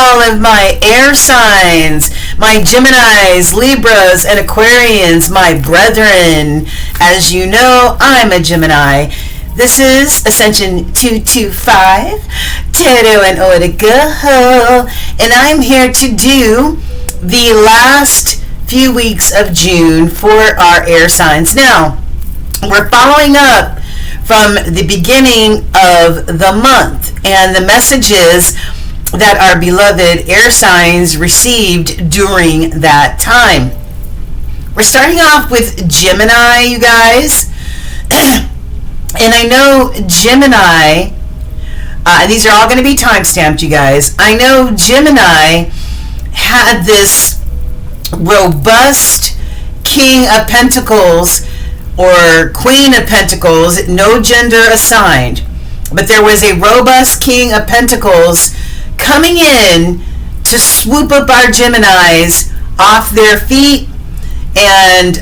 all of my air signs, my Geminis, Libras, and Aquarians, my brethren. As you know, I'm a Gemini. This is Ascension 225, Tarot and Yogagrl8, and I'm here to do the last few weeks of June for our air signs. Now, we're following up from the beginning of the month and the messages that our beloved air signs received during that time. We're starting off with Gemini, you guys. And I know Gemini, these are all going to be time-stamped, you guys. I know Gemini had this robust King of Pentacles or Queen of Pentacles, no gender assigned. But there was a robust King of Pentacles coming in to swoop up our Geminis off their feet. And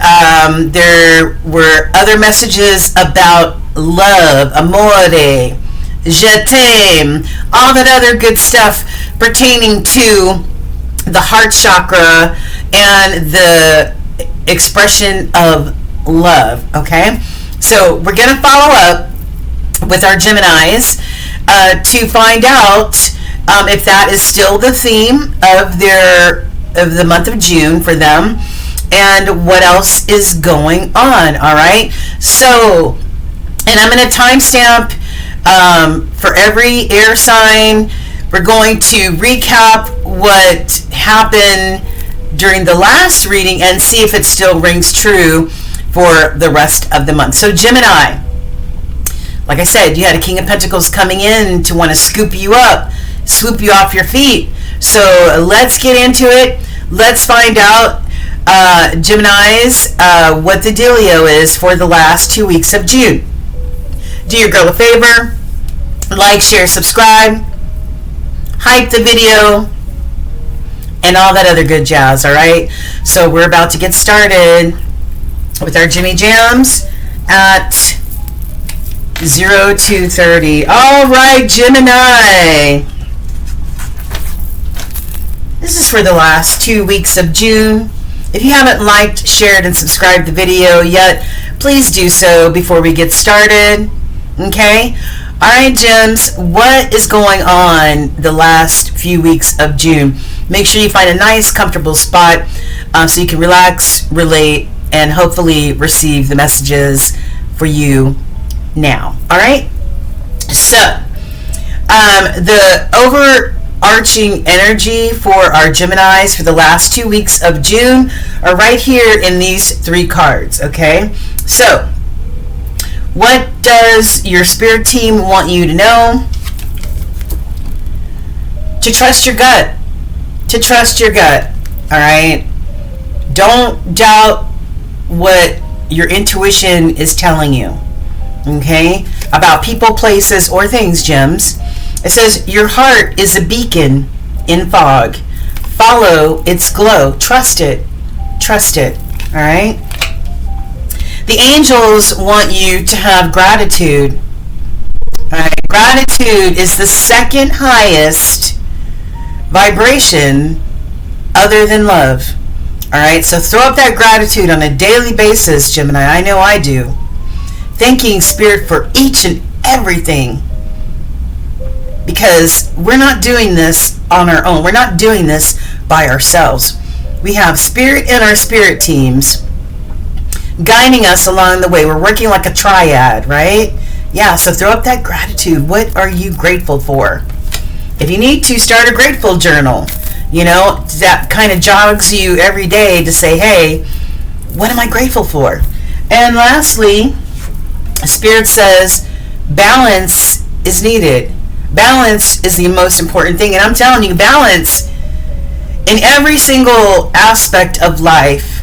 there were other messages about love, amore, je t'aime, all that other good stuff pertaining to the heart chakra and the expression of love. Okay, so we're going to follow up with our Geminis to find out if that is still the theme of the month of June for them, and what else is going on. All right, so, and I'm going to timestamp for every air sign. We're going to recap what happened during the last reading and see if it still rings true for the rest of the month. So Gemini, like I said, you had a King of Pentacles coming in to want to scoop you up, swoop you off your feet. So let's get into it. Let's find out, Geminis, what the dealio is for the last 2 weeks of June. Do your girl a favor, like, share, subscribe, hype the video, and all that other good jazz. All right, so we're about to get started with our Jimmy Jams at 0230. All right, Gemini, this is for the last 2 weeks of June. If you haven't liked, shared, and subscribed the video yet, please do so before we get started. Okay? Alright, Gems, what is going on the last few weeks of June? Make sure you find a nice, comfortable spot so you can relax, relate, and hopefully receive the messages for you now. Alright? So, the overarching energy for our Geminis for the last 2 weeks of June are right here in these 3 cards. Okay? So, what does your spirit team want you to know? To trust your gut. To trust your gut. Alright? Don't doubt what your intuition is telling you. Okay? About people, places, or things, Gems. It says, your heart is a beacon in fog. Follow its glow. Trust it. Trust it. Alright? The angels want you to have gratitude. All right. Gratitude is the second highest vibration other than love. All right. So throw up that gratitude on a daily basis, Gemini. I know I do. Thanking Spirit for each and everything. Because we're not doing this on our own. We're not doing this by ourselves. We have Spirit in our spirit teams guiding us along the way. We're working like a triad, right? Yeah, so throw up that gratitude. What are you grateful for? If you need to, start a grateful journal. You know, that kind of jogs you every day to say, hey, what am I grateful for? And lastly, Spirit says balance is needed. Balance is the most important thing. And I'm telling you, balance in every single aspect of life,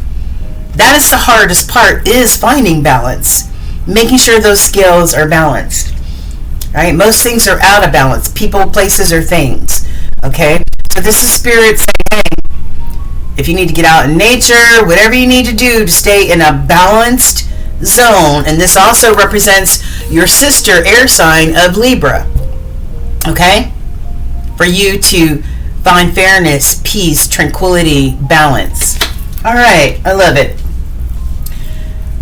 that is the hardest part, is finding balance. Making sure those scales are balanced. Right? Most things are out of balance. People, places, or things. Okay? So this is Spirit saying, hey, if you need to get out in nature, whatever you need to do to stay in a balanced zone. And this also represents your sister air sign of Libra. Okay? For you to find fairness, peace, tranquility, balance. All right, I love it.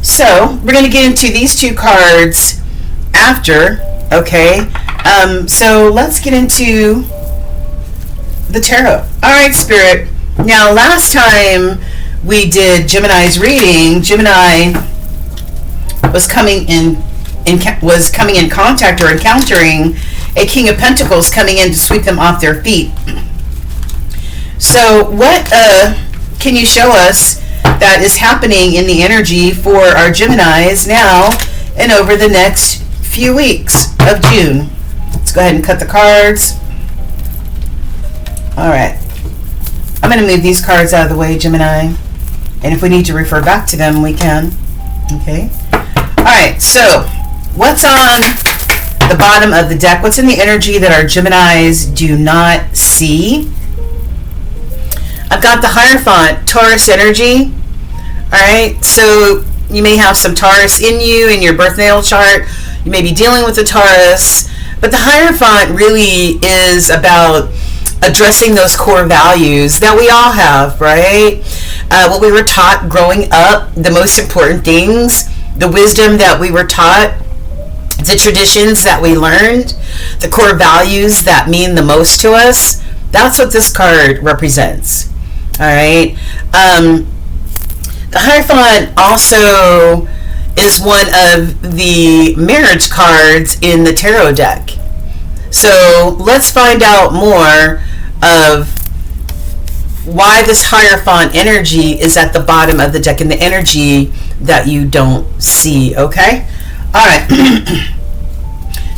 So we're going to get into these two cards after, okay? So let's get into the tarot. All right, Spirit. Now, last time we did Gemini's reading, Gemini was coming in contact or encountering a King of Pentacles coming in to sweep them off their feet. So what can you show us that is happening in the energy for our Geminis now and over the next few weeks of June? Let's go ahead and cut the cards. All right. I'm going to move these cards out of the way, Gemini. And if we need to refer back to them, we can. Okay. All right. So what's on the bottom of the deck? What's in the energy that our Geminis do not see? I've got the Hierophant, Taurus energy. All right. So you may have some Taurus in you in your birth natal chart. You may be dealing with a Taurus. But the Hierophant really is about addressing those core values that we all have, right? What we were taught growing up, the most important things, the wisdom that we were taught, the traditions that we learned, the core values that mean the most to us. That's what this card represents. All right. The Hierophant also is one of the marriage cards in the tarot deck. So let's find out more of why this Hierophant energy is at the bottom of the deck and the energy that you don't see, okay? All right.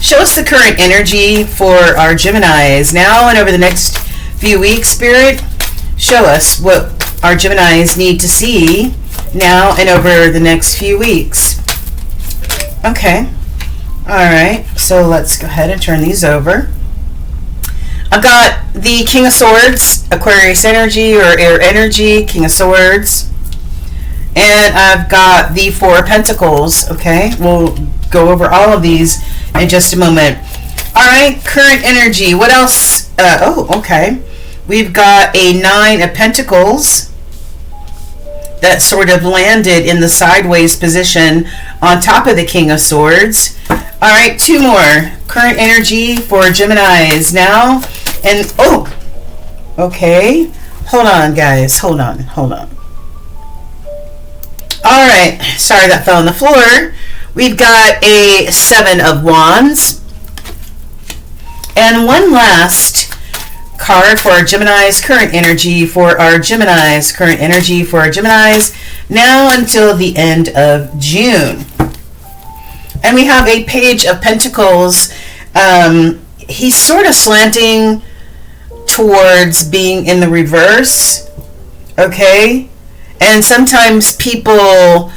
Show us the current energy for our Geminis now and over the next few weeks, Spirit. Show us what our Geminis need to see now and over the next few weeks. Okay. All right. So let's go ahead and turn these over. I've got the King of Swords, Aquarius energy or air energy, King of Swords. And I've got the Four of Pentacles, okay? We'll go over all of these in just a moment. All right, current energy. What else? Okay. We've got a Nine of Pentacles that sort of landed in the sideways position on top of the King of Swords. All right, two more. Current energy for Geminis now. And, okay. Hold on, guys. Hold on. All right. Sorry, that fell on the floor. We've got a Seven of Wands. And one last card for our Geminis, current energy for our Geminis, current energy for our Geminis, now until the end of June. And we have a Page of Pentacles. He's sort of slanting towards being in the reverse, okay? And sometimes people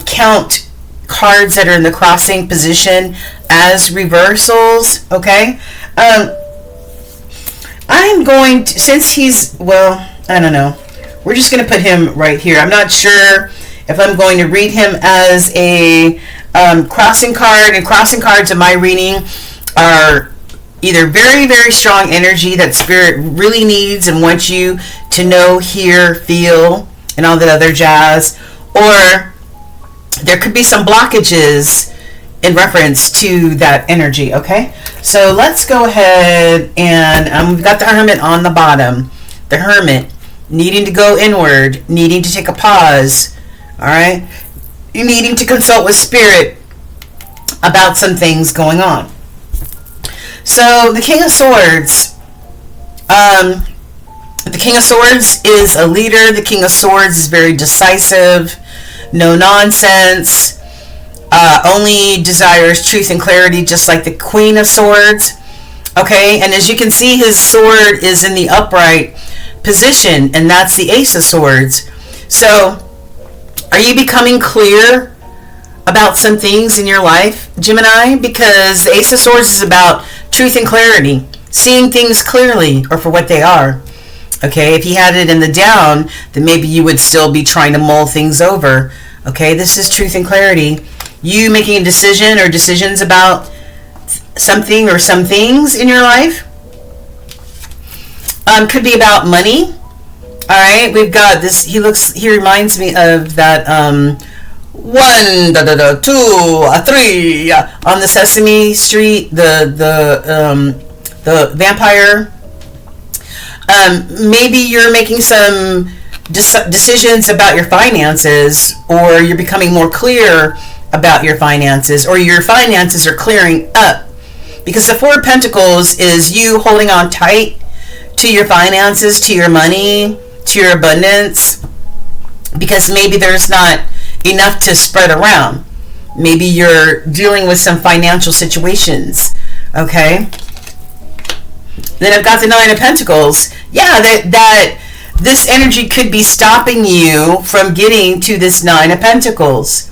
count cards that are in the crossing position as reversals, okay? I'm going to, since he's, well, I don't know. We're just going to put him right here. I'm not sure if I'm going to read him as a crossing card. And crossing cards in my reading are either very, very strong energy that Spirit really needs and wants you to know, hear, feel, and all that other jazz. Or there could be some blockages in reference to that energy, okay? So let's go ahead and we've got the Hermit on the bottom. The Hermit needing to go inward, needing to take a pause, all right? You're needing to consult with Spirit about some things going on. So the King of Swords, the King of Swords is a leader. The King of Swords is very decisive, no nonsense, only desires truth and clarity, just like the Queen of Swords. Okay, and as you can see, his sword is in the upright position, and that's the Ace of Swords. So, are you becoming clear about some things in your life, Gemini? Because the Ace of Swords is about truth and clarity, seeing things clearly or for what they are. Okay, if you had it in the down, then maybe you would still be trying to mull things over. Okay, this is truth and clarity. You making a decision or decisions about something or some things in your life. Could be about money. All right, we've got this. He reminds me of that one, two, three on the Sesame Street, the vampire. Maybe you're making some decisions about your finances, or you're becoming more clear about your finances, or your finances are clearing up. Because the Four of Pentacles is you holding on tight to your finances, to your money, to your abundance, because maybe there's not enough to spread around. Maybe you're dealing with some financial situations. Okay. Then I've got the Nine of Pentacles. Yeah, that this energy could be stopping you from getting to this Nine of Pentacles.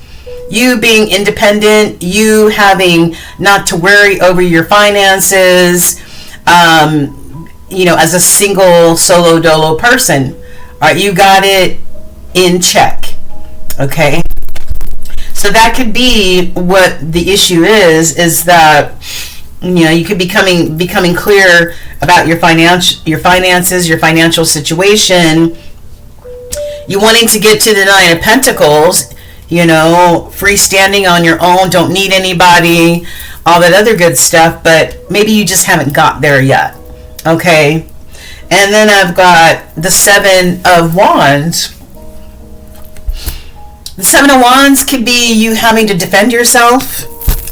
You being independent, you having not to worry over your finances, as a single solo dolo person. All right, you got it in check. Okay. So that could be what the issue is that you could be becoming clear about your finances, your financial situation. You wanting to get to the Nine of Pentacles, freestanding on your own, don't need anybody, all that other good stuff, but maybe you just haven't got there yet. Okay. And then I've got the Seven of Wands. The Seven of Wands could be you having to defend yourself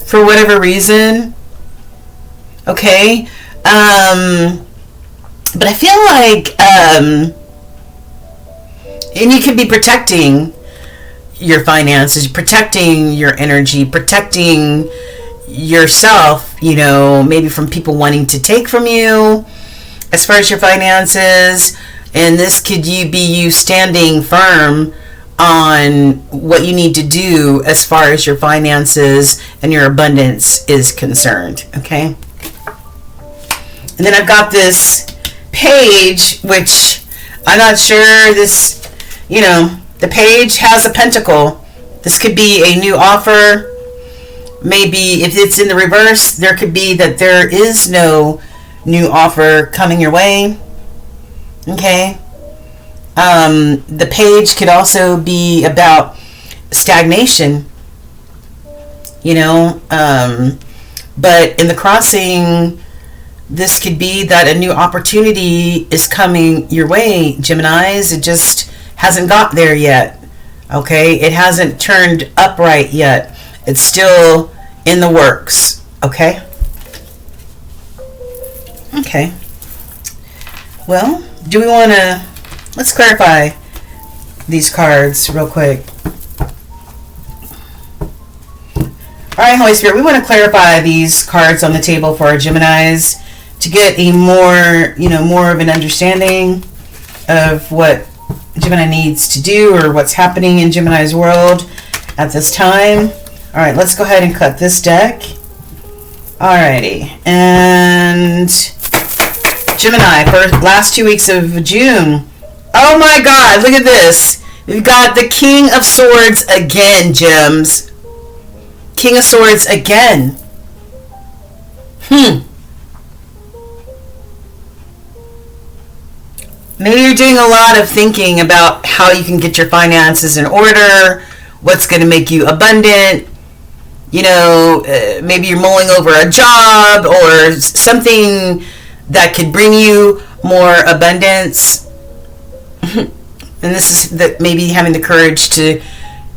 for whatever reason. Okay. But I feel like, and you could be protecting your finances, protecting your energy, protecting yourself, maybe from people wanting to take from you as far as your finances. And this could be you standing firm on what you need to do as far as your finances and your abundance is concerned. Okay. And then I've got this Page, which I'm not sure this, the Page has a pentacle. This could be a new offer. Maybe if it's in the reverse, there could be that there is no new offer coming your way. Okay. The Page could also be about stagnation, but in the crossing, this could be that a new opportunity is coming your way, Geminis. It just hasn't got there yet. Okay. It hasn't turned upright yet. It's still in the works. Okay. Okay. Well, do we want to, let's clarify these cards real quick. All right, Holy Spirit, we want to clarify these cards on the table for our Geminis to get a more of an understanding of what Gemini needs to do or what's happening in Gemini's world at this time. All right, let's go ahead and cut this deck. Alrighty, and Gemini for last 2 weeks of June. Oh my God, look at this. We've got the King of Swords again, Gems. King of Swords again. Maybe you're doing a lot of thinking about how you can get your finances in order, what's going to make you abundant. Maybe you're mulling over a job or something that could bring you more abundance. And this is that maybe having the courage to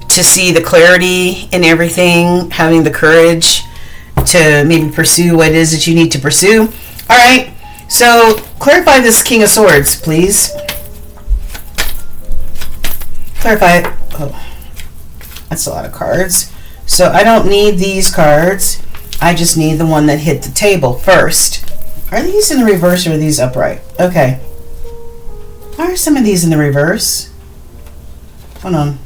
see the clarity in everything, having the courage to maybe pursue what it is that you need to pursue. All right. So clarify this King of Swords, please. Clarify it. Oh, that's a lot of cards. So I don't need these cards. I just need the one that hit the table first. Are these in the reverse or are these upright? Okay. Why are some of these in the reverse? Hold on.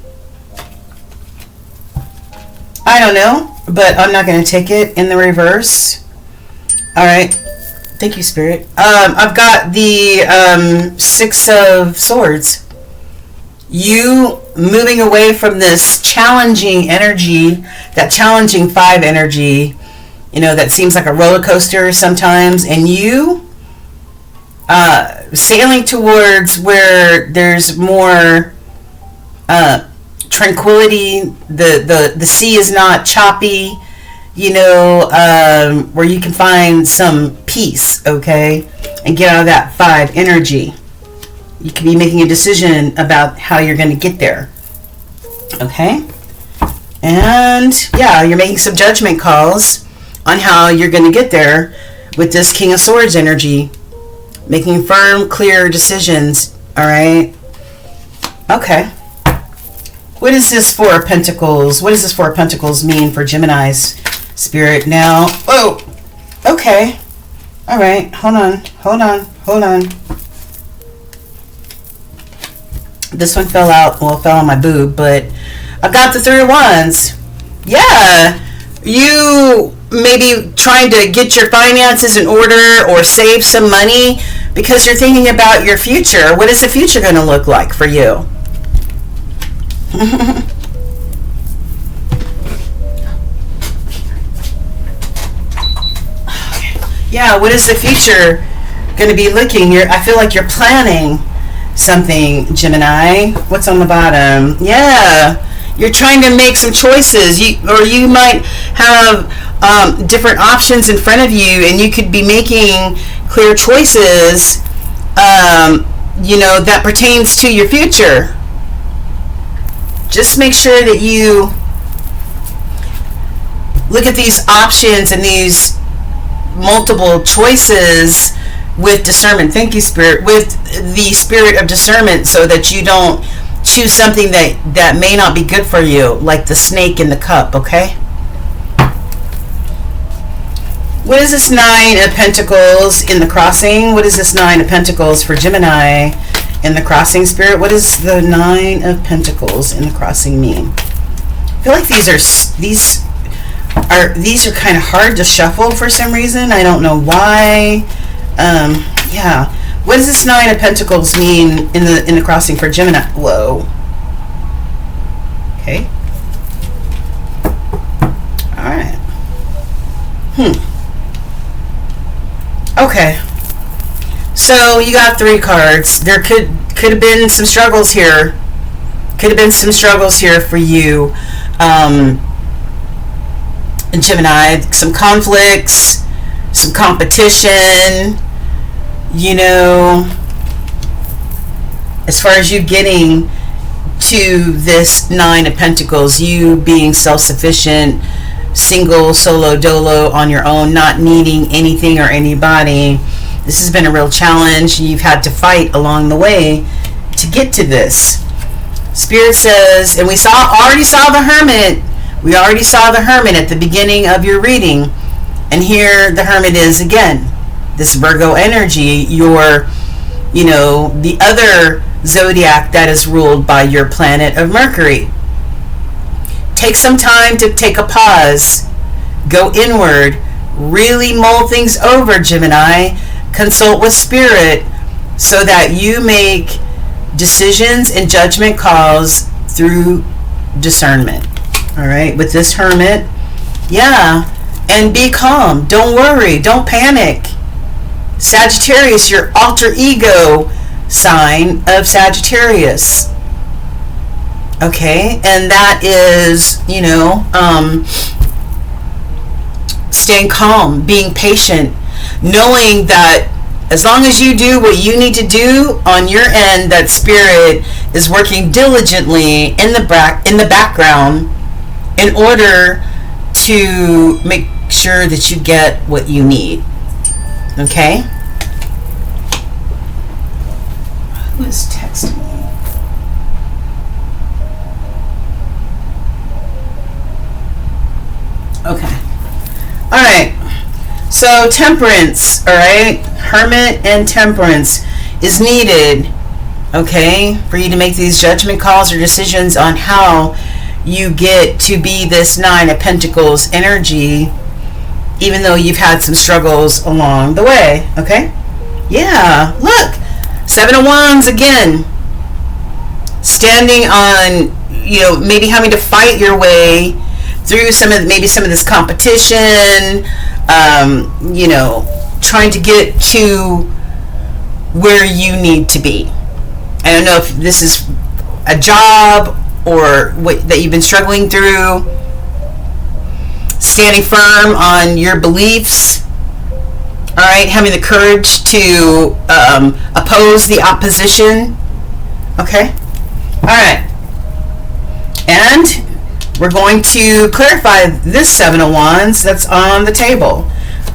I don't know, but I'm not going to take it in the reverse. All right. Thank you, Spirit. I've got the Six of Swords. You moving away from this challenging energy, that challenging 5 energy, that seems like a roller coaster sometimes, and you sailing towards where there's more tranquility. The sea is not choppy, where you can find some peace, okay, and get out of that 5 energy. You can be making a decision about how you're going to get there, okay? And yeah, you're making some judgment calls on how you're going to get there with this King of Swords energy, making firm, clear decisions, all right? Okay. What is this Four of Pentacles? What does this Four of Pentacles mean for Gemini's spirit now? Oh, okay. All right, hold on. This one fell out, well, it fell on my boob, but I got the Three of Wands. Yeah, you maybe trying to get your finances in order or save some money because you're thinking about your future. What is the future going to look like for you? Yeah, what is the future going to be looking? I feel like you're planning something, Gemini. What's on the bottom? Yeah, you're trying to make some choices. You might have different options in front of you, and you could be making clear choices, that pertains to your future. Just make sure that you look at these options and these multiple choices with discernment. Thank you, Spirit. With the spirit of discernment, so that you don't choose something that may not be good for you, like the snake in the cup, okay? What is this Nine of Pentacles in the crossing? What is this Nine of Pentacles for Gemini in the crossing, Spirit? What does the Nine of Pentacles in the crossing mean? I feel like these are kind of hard to shuffle for some reason. I don't know why. Yeah. What does this Nine of Pentacles mean in the crossing for Gemini? Whoa. Okay. All right. Okay. So you got 3 cards. There could have been some struggles here. Could have been some struggles here for you, Gemini. Some conflicts, some competition. As far as you getting to this Nine of Pentacles, you being self-sufficient, single, solo, dolo, on your own, not needing anything or anybody. This has been a real challenge. You've had to fight along the way to get to this. Spirit says, and we already saw the Hermit. We already saw the Hermit at the beginning of your reading. And here the Hermit is again. This Virgo energy, the other zodiac that is ruled by your planet of Mercury. Take some time to take a pause. Go inward. Really mull things over, Gemini. Consult with Spirit so that you make decisions and judgment calls through discernment. All right, with this Hermit. Yeah, and be calm. Don't worry. Don't panic. Sagittarius, your alter ego sign of Sagittarius. Okay, and that is, staying calm, being patient, knowing that as long as you do what you need to do on your end, that Spirit is working diligently in the background in order to make sure that you get what you need. Okay? Who is texting me? Okay. All right. So Temperance, all right? Hermit and Temperance is needed, okay, for you to make these judgment calls or decisions on how you get to be this Nine of Pentacles energy, even though you've had some struggles along the way, okay? Yeah, look, Seven of Wands again. Standing on, maybe having to fight your way through some of this competition, trying to get to where you need to be. I don't know if this is a job or what that you've been struggling through, standing firm on your beliefs, all right, having the courage to oppose the opposition, okay? All right, and we're going to clarify this Seven of Wands that's on the table.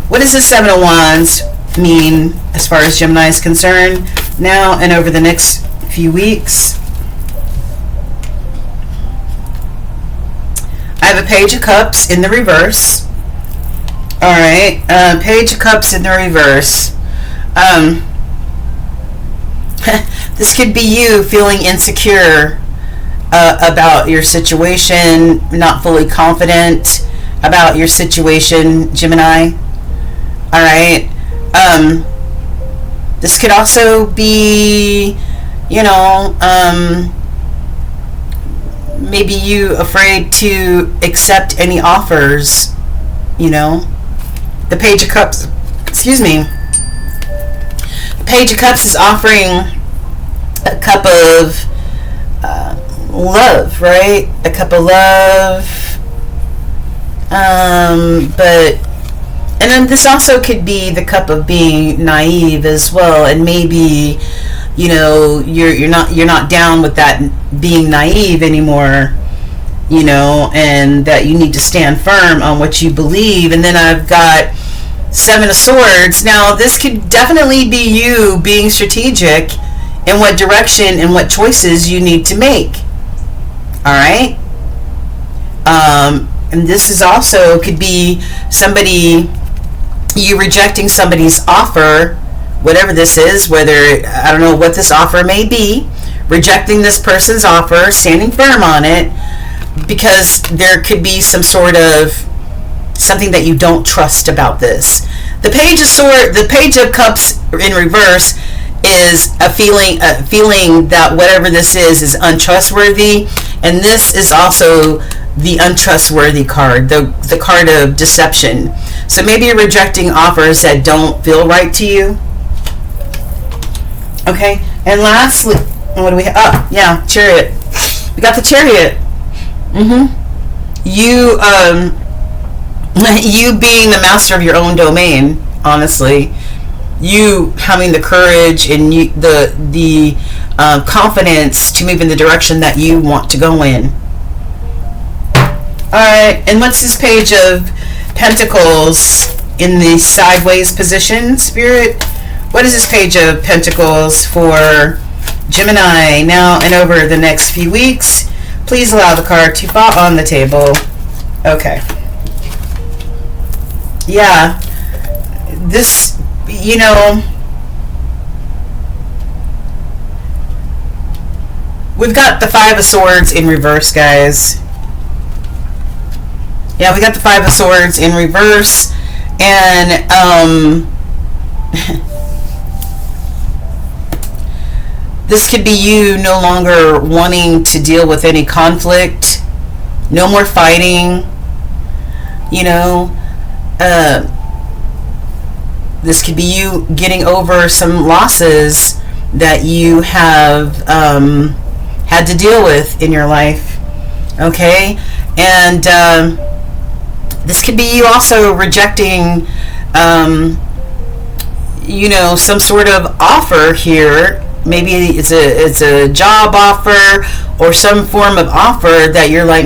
What does this Seven of Wands mean as far as Gemini is concerned now and over the next few weeks? I have a Page of Cups in the reverse. All right, Page of Cups in the reverse. This could be you feeling insecure about your situation, not fully confident about your situation, Gemini. All right. This could also be, you know, maybe you afraid to accept any offers, you know. The Page of Cups, excuse me. The Page of Cups is offering a cup of love, right? A cup of love. But and then this also could be the cup of being naive as well, and maybe, you know, you're not down with that being naive anymore, you know, and that you need to stand firm on what you believe. And then I've got Seven of Swords. Now this could definitely be you being strategic in what direction and what choices you need to make. All right. And this is also could be somebody, you rejecting somebody's offer, whatever this is, whether, I don't know what this offer may be, rejecting this person's offer, standing firm on it, because there could be some sort of something that you don't trust about this. The Page of Swords, the Page of Cups in reverse is a feeling that whatever this is untrustworthy, and this is also the untrustworthy card, the card of deception. So maybe you're rejecting offers that don't feel right to you. Okay, and lastly, what do we have? Oh, yeah, Chariot. We got the Chariot. You you being the master of your own domain, honestly, you having the courage and the confidence to move in the direction that you want to go in. All right, and what's this Page of Pentacles in the sideways position, Spirit? What is this Page of Pentacles for Gemini now and over the next few weeks? Please allow the card to fall on the table. Okay. Yeah. This, you know, we've got the Five of Swords in reverse, guys. Yeah, we got the Five of Swords in reverse, and this could be you no longer wanting to deal with any conflict, no more fighting, you know. This could be you getting over some losses that you have had to deal with in your life, okay? And this could be you also rejecting, you know, some sort of offer here. Maybe it's a job offer or some form of offer that you're like,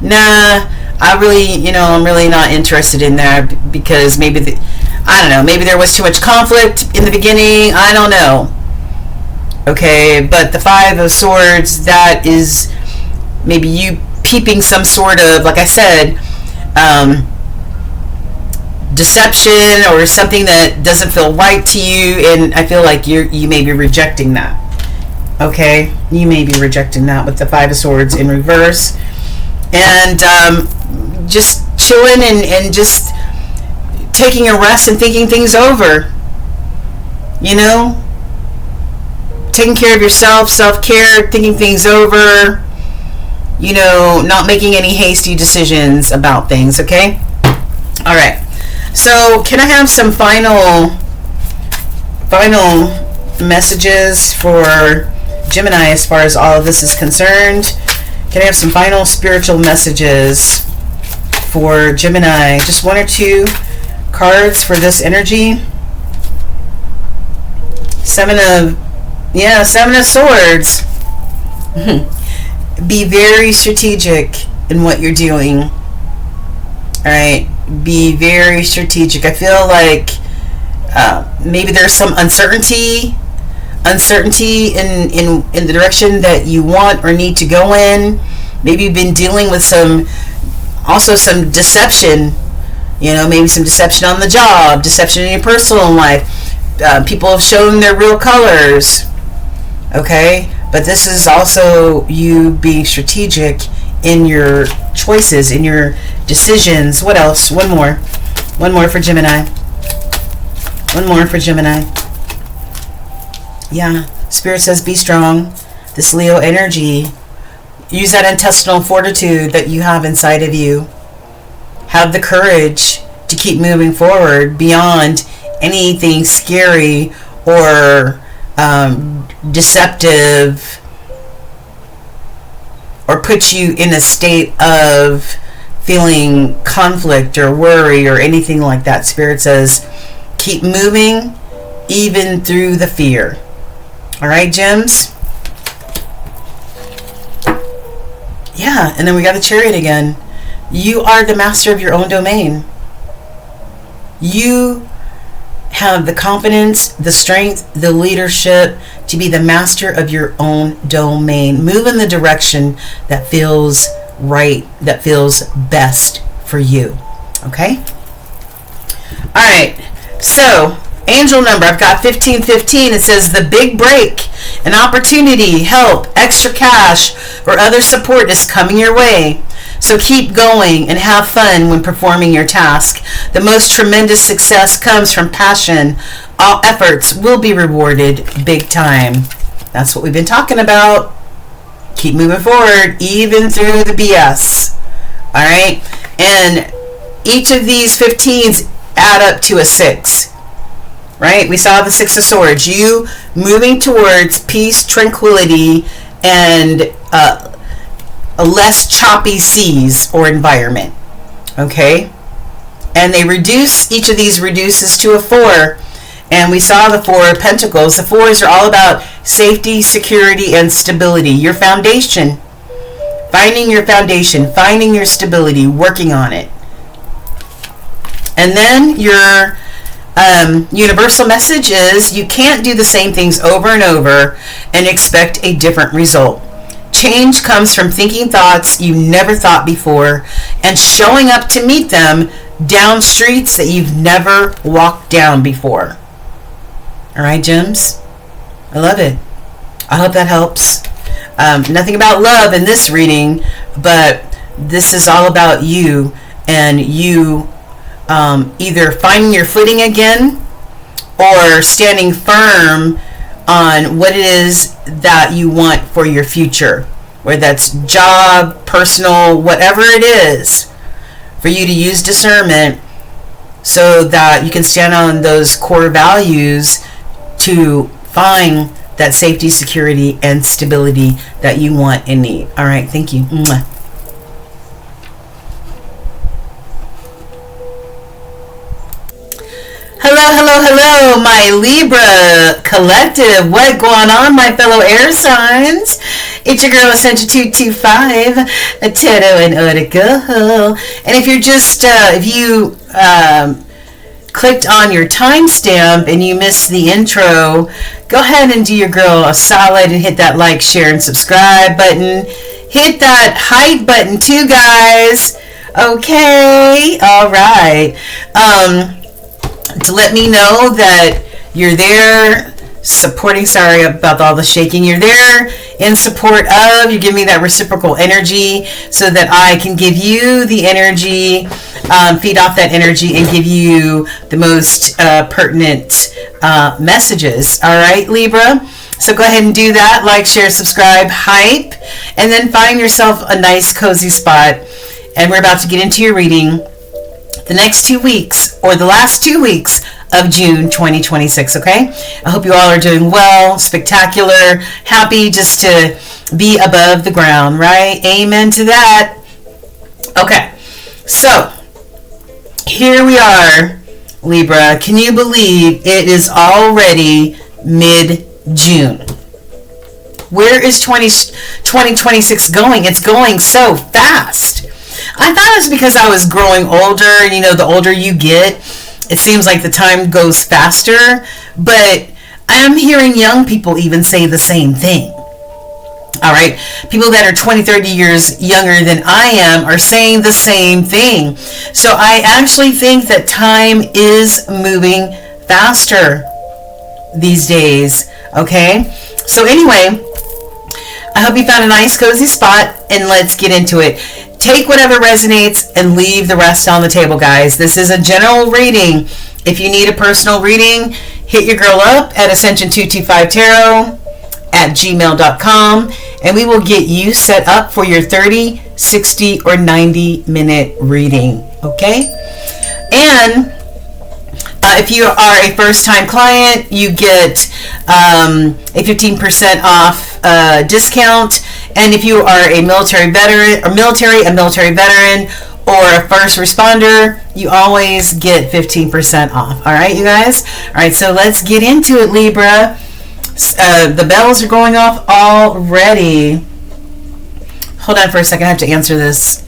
nah, I really, you know, I'm really not interested in that, because maybe I don't know, maybe there was too much conflict in the beginning, I don't know. Okay, but the Five of Swords, that is maybe you peeping some sort of, like I said, deception or something that doesn't feel right to you, and I feel like you may be rejecting that. Okay, you may be rejecting that with the Five of Swords in reverse, and just chilling and just taking a rest and thinking things over, you know, taking care of yourself, self-care, thinking things over, you know, not making any hasty decisions about things. Okay, all right. So can I have some final messages for Gemini as far as all of this is concerned? Can I have some final spiritual messages for Gemini? Just one or two cards for this energy. Seven of Swords. Be very strategic in what you're doing. Alright? Be very strategic. I feel like maybe there's some uncertainty in the direction that you want or need to go in. Maybe you've been dealing with some deception, maybe some deception on the job, deception in your personal life. People have shown their real colors, okay? But this is also you being strategic in your choices, in your decisions. What else? One more for Gemini. One more for Gemini. Yeah, Spirit says be strong. This Leo energy. Use that intestinal fortitude that you have inside of you. Have the courage to keep moving forward beyond anything scary or deceptive or put you in a state of feeling conflict or worry or anything like that. Spirit says keep moving even through the fear. All right, Gems? Yeah, and then we got the Chariot again. You are the master of your own domain. You have the confidence, the strength, the leadership to be the master of your own domain. Move in the direction that feels right, that feels best for you. Okay? All right. So, angel number, I've got 1515. It says the big break, an opportunity, help, extra cash, or other support is coming your way. So keep going and have fun when performing your task. The most tremendous success comes from passion. All efforts will be rewarded big time. That's what we've been talking about. Keep moving forward, even through the BS. All right? And each of these 15s add up to a 6. Right? We saw the 6 of Swords. You moving towards peace, tranquility, and a less choppy seas or environment. Okay? And they reduce, each of these reduces to a 4. And we saw the 4 of Pentacles. The 4s are all about safety, security, and stability. Your foundation. Finding your foundation. Finding your stability. Working on it. And then your universal message is you can't do the same things over and over and expect a different result. Change comes from thinking thoughts you never thought before and showing up to meet them down streets that you've never walked down before. All right, Gems? I love it. I hope that helps. Nothing about love in this reading, but this is all about you and you either finding your footing again or standing firm on what it is that you want for your future, whether that's job, personal, whatever it is, for you to use discernment so that you can stand on those core values to find that safety, security, and stability that you want and need. All right, thank you. Mwah. Hello, my Libra collective. What going on, my fellow air signs? It's your girl, Essential225, a Tarot and Oracle. And if you're just, if you clicked on your timestamp and you missed the intro, go ahead and do your girl a solid and hit that like, share, and subscribe button. Hit that hype button too, guys. Okay, all right. To let me know that you're there supporting, sorry about all the shaking, you're there in support of, you give me that reciprocal energy so that I can give you the energy, feed off that energy and give you the most pertinent messages. All right, Libra? So go ahead and do that. Like, share, subscribe, hype, and then find yourself a nice cozy spot. And we're about to get into your reading. The next 2 weeks, or the last 2 weeks of June 2026, okay? I hope you all are doing well, spectacular, happy just to be above the ground, right? Amen to that. Okay, so here we are, Libra. Can you believe it is already mid-June? Where is 2026 going? It's going so fast. I thought it was because I was growing older, and the older you get, it seems like the time goes faster, but I'm hearing young people even say the same thing. All right, people that are 20, 30 years younger than I am are saying the same thing. So I actually think that time is moving faster these days, okay? So anyway, I hope you found a nice cozy spot, and let's get into it. Take whatever resonates and leave the rest on the table, guys. This is a general reading. If you need a personal reading, hit your girl up at ascension225tarot@gmail.com, and we will get you set up for your 30, 60, or 90-minute reading, okay? And if you are a first-time client, you get a 15% off discount. And if you are a military veteran, or a first responder, you always get 15% off. All right, you guys? All right, so let's get into it, Libra. The bells are going off already. Hold on for a second. I have to answer this.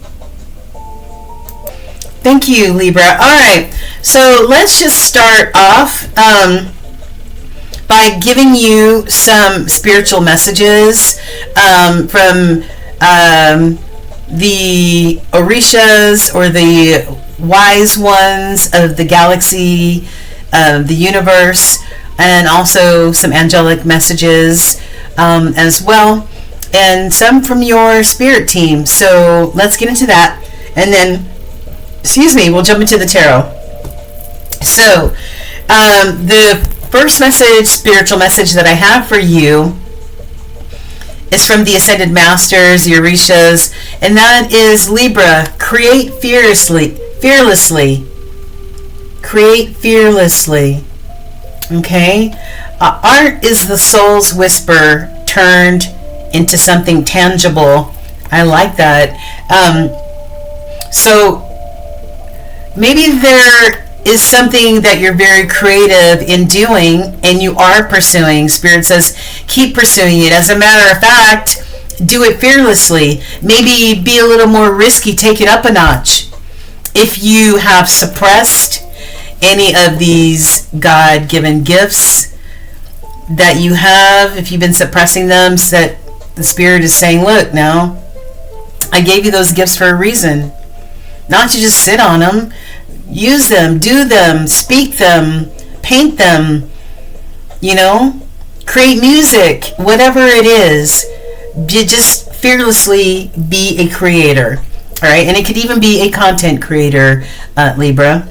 Thank you, Libra. All right, so let's just start off by giving you some spiritual messages from the Orishas, or the wise ones of the galaxy, the universe, and also some angelic messages as well, and some from your spirit team. So let's get into that, and then we'll jump into the tarot. So the first spiritual message that I have for you is from the Ascended Masters, the Orishas, and that is, Libra, create fearlessly. Create fearlessly. Okay? Art is the soul's whisper turned into something tangible. I like that. So maybe there is something that you're very creative in doing, and you are pursuing. Spirit says keep pursuing it. As a matter of fact, do it fearlessly. Maybe be a little more risky. Take it up a notch. If you have suppressed any of these God-given gifts that you have, if you've been suppressing them, so that the Spirit is saying, look, now I gave you those gifts for a reason, not to just sit on them. Use them, do them, speak them, paint them, create music, whatever it is. Just fearlessly be a creator, all right? And it could even be a content creator, Libra.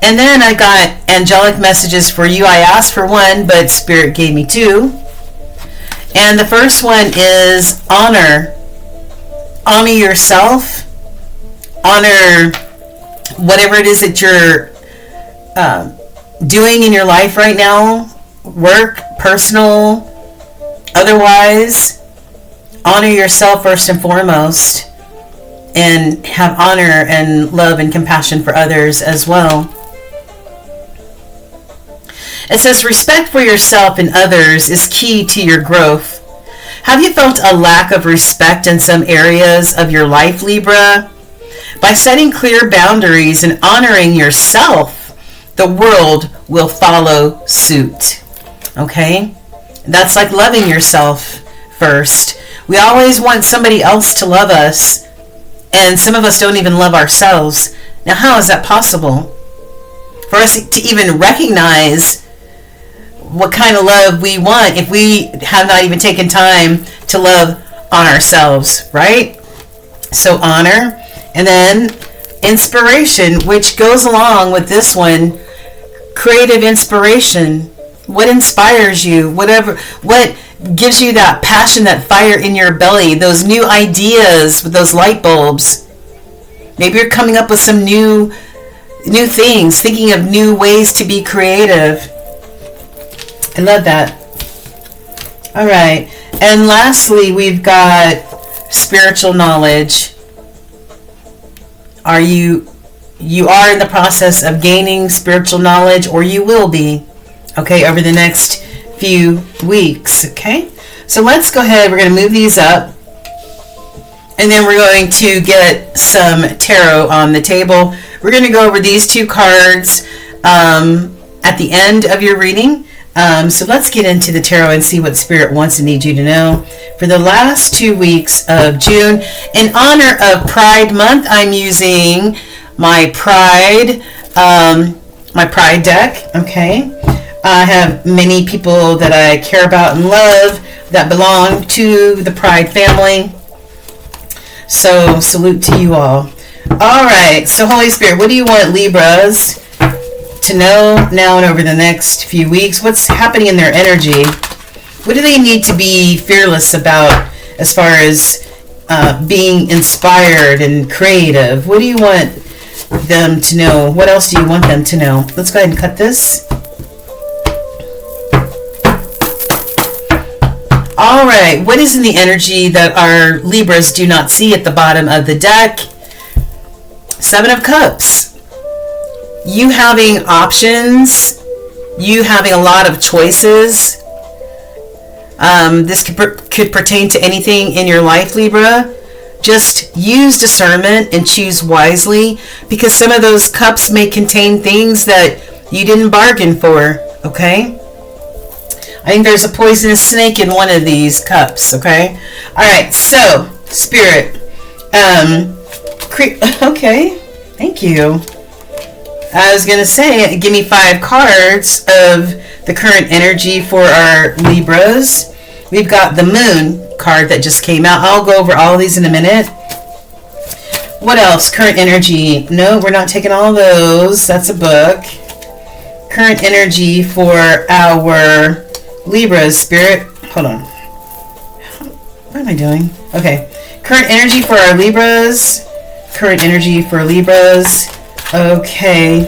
And then I got angelic messages for you. I asked for one, but Spirit gave me two. And the first one is honor. Honor yourself. Honor whatever it is that you're doing in your life right now, work, personal, otherwise. Honor yourself first and foremost, and have honor and love and compassion for others as well. It says respect for yourself and others is key to your growth. Have you felt a lack of respect in some areas of your life, Libra? By setting clear boundaries and honoring yourself, the world will follow suit. Okay? That's like loving yourself first. We always want somebody else to love us, and some of us don't even love ourselves. Now, how is that possible? For us to even recognize what kind of love we want if we have not even taken time to love on ourselves, right? So honor. And then inspiration, which goes along with this one. Creative inspiration. What inspires you? What gives you that passion, that fire in your belly? Those new ideas with those light bulbs. Maybe you're coming up with some new new things, thinking of new ways to be creative. I love that. All right. And lastly, we've got spiritual knowledge. You are in the process of gaining spiritual knowledge, or you will be, okay, over the next few weeks, okay? So let's go ahead. We're going to move these up. And then we're going to get some tarot on the table. We're going to go over these two cards at the end of your reading. So let's get into the tarot and see what Spirit wants and needs you to know. For the last 2 weeks of June, in honor of Pride Month, I'm using my Pride deck, okay? I have many people that I care about and love that belong to the Pride family. So salute to you all. All right, so Holy Spirit, what do you want Libras to know now and over the next few weeks? What's happening in their energy? What do they need to be fearless about as far as being inspired and creative? What do you want them to know? What else do you want them to know? Let's go ahead and cut this. All right, what is in the energy that our Libras do not see at the bottom of the deck? Seven of Cups. You having options, you having a lot of choices. This could pertain to anything in your life, Libra. Just use discernment and choose wisely, because some of those cups may contain things that you didn't bargain for, okay? I think there's a poisonous snake in one of these cups, okay? All right, so, Spirit. Okay, thank you. I was going to say, give me 5 cards of the current energy for our Libras. We've got the Moon card that just came out. I'll go over all these in a minute. What else? Current energy. No, we're not taking all those. That's a book. Current energy for our Libras, Spirit. Hold on. What am I doing? Okay. Current energy for our Libras. Current energy for Libras. Okay.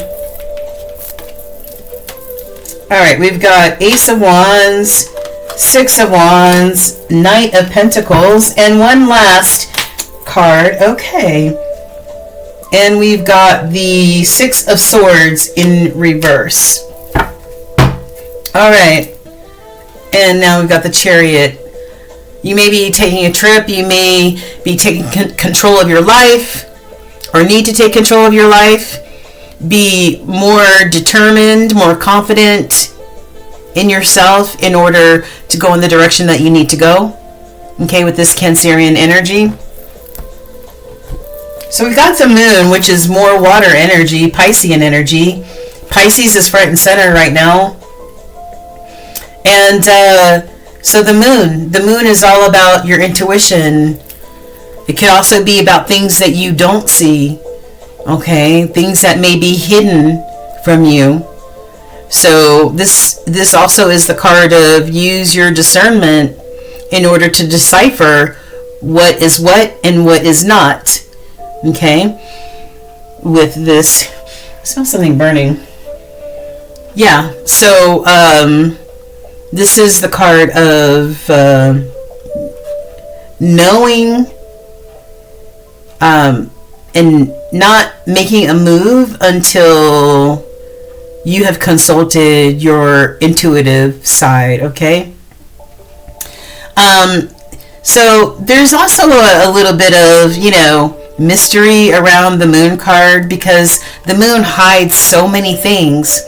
All right. We've got Ace of Wands, Six of Wands, Knight of Pentacles, and one last card. Okay. And we've got the Six of Swords in reverse. All right. And now we've got the Chariot. You may be taking a trip. You may be taking control of your life, or need to take control of your life. Be more determined, more confident in yourself in order to go in the direction that you need to go. Okay, with this Cancerian energy. So we've got the Moon, which is more water energy, Piscean energy. Pisces is front and center right now. And so the Moon is all about your intuition. It can also be about things that you don't see, okay? Things that may be hidden from you. So this also is the card of use your discernment in order to decipher what is what and what is not, okay? With this, I smell something burning. Yeah, so this is the card of knowing and not making a move until you have consulted your intuitive side, okay? So there's also a little bit of, mystery around the Moon card, because the Moon hides so many things.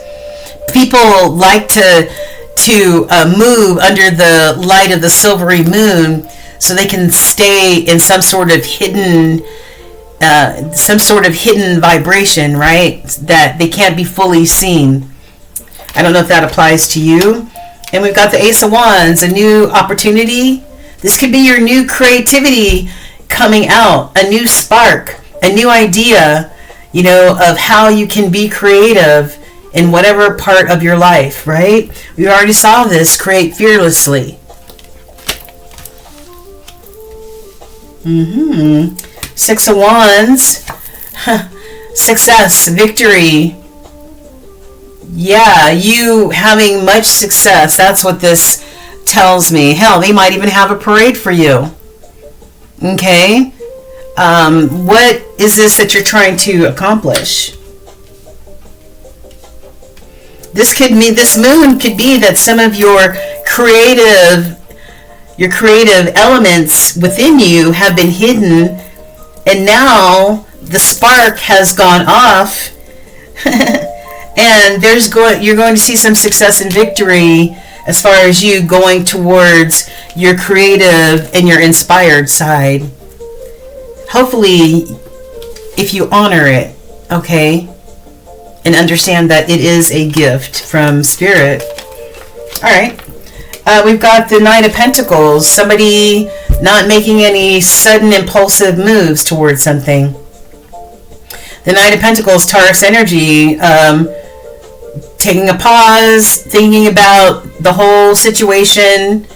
People like to move under the light of the silvery moon so they can stay in some sort of hidden vibration, right? That they can't be fully seen. I don't know if that applies to you. And we've got the Ace of Wands, a new opportunity. This could be your new creativity coming out, a new spark, a new idea, of how you can be creative in whatever part of your life, right? We already saw this, create fearlessly. Six of Wands. success, victory. Yeah, you having much success. That's what this tells me. Hell, they might even have a parade for you. Okay? What is this that you're trying to accomplish? This moon could be that some of your creative elements within you have been hidden, and now the spark has gone off, and you're going to see some success and victory as far as you going towards your creative and your inspired side. Hopefully, if you honor it, okay, and understand that it is a gift from Spirit. All right. We've got the Knight of Pentacles. Somebody not making any sudden impulsive moves towards something. The Knight of Pentacles, Taurus energy, taking a pause, thinking about the whole situation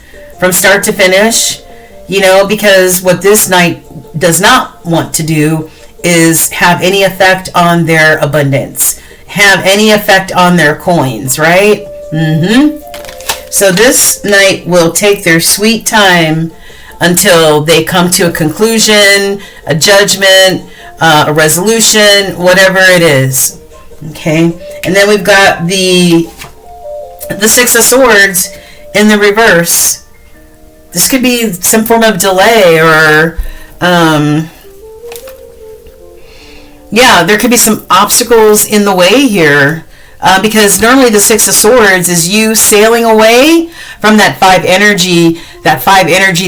from start to finish, because what this Knight does not want to do is have any effect on their abundance, have any effect on their coins, right? So this Knight will take their sweet time until they come to a conclusion, a judgment, a resolution, whatever it is. Okay, and then we've got the Six of Swords in the reverse. This could be some form of delay, or there could be some obstacles in the way here, because normally the Six of Swords is you sailing away from that five energy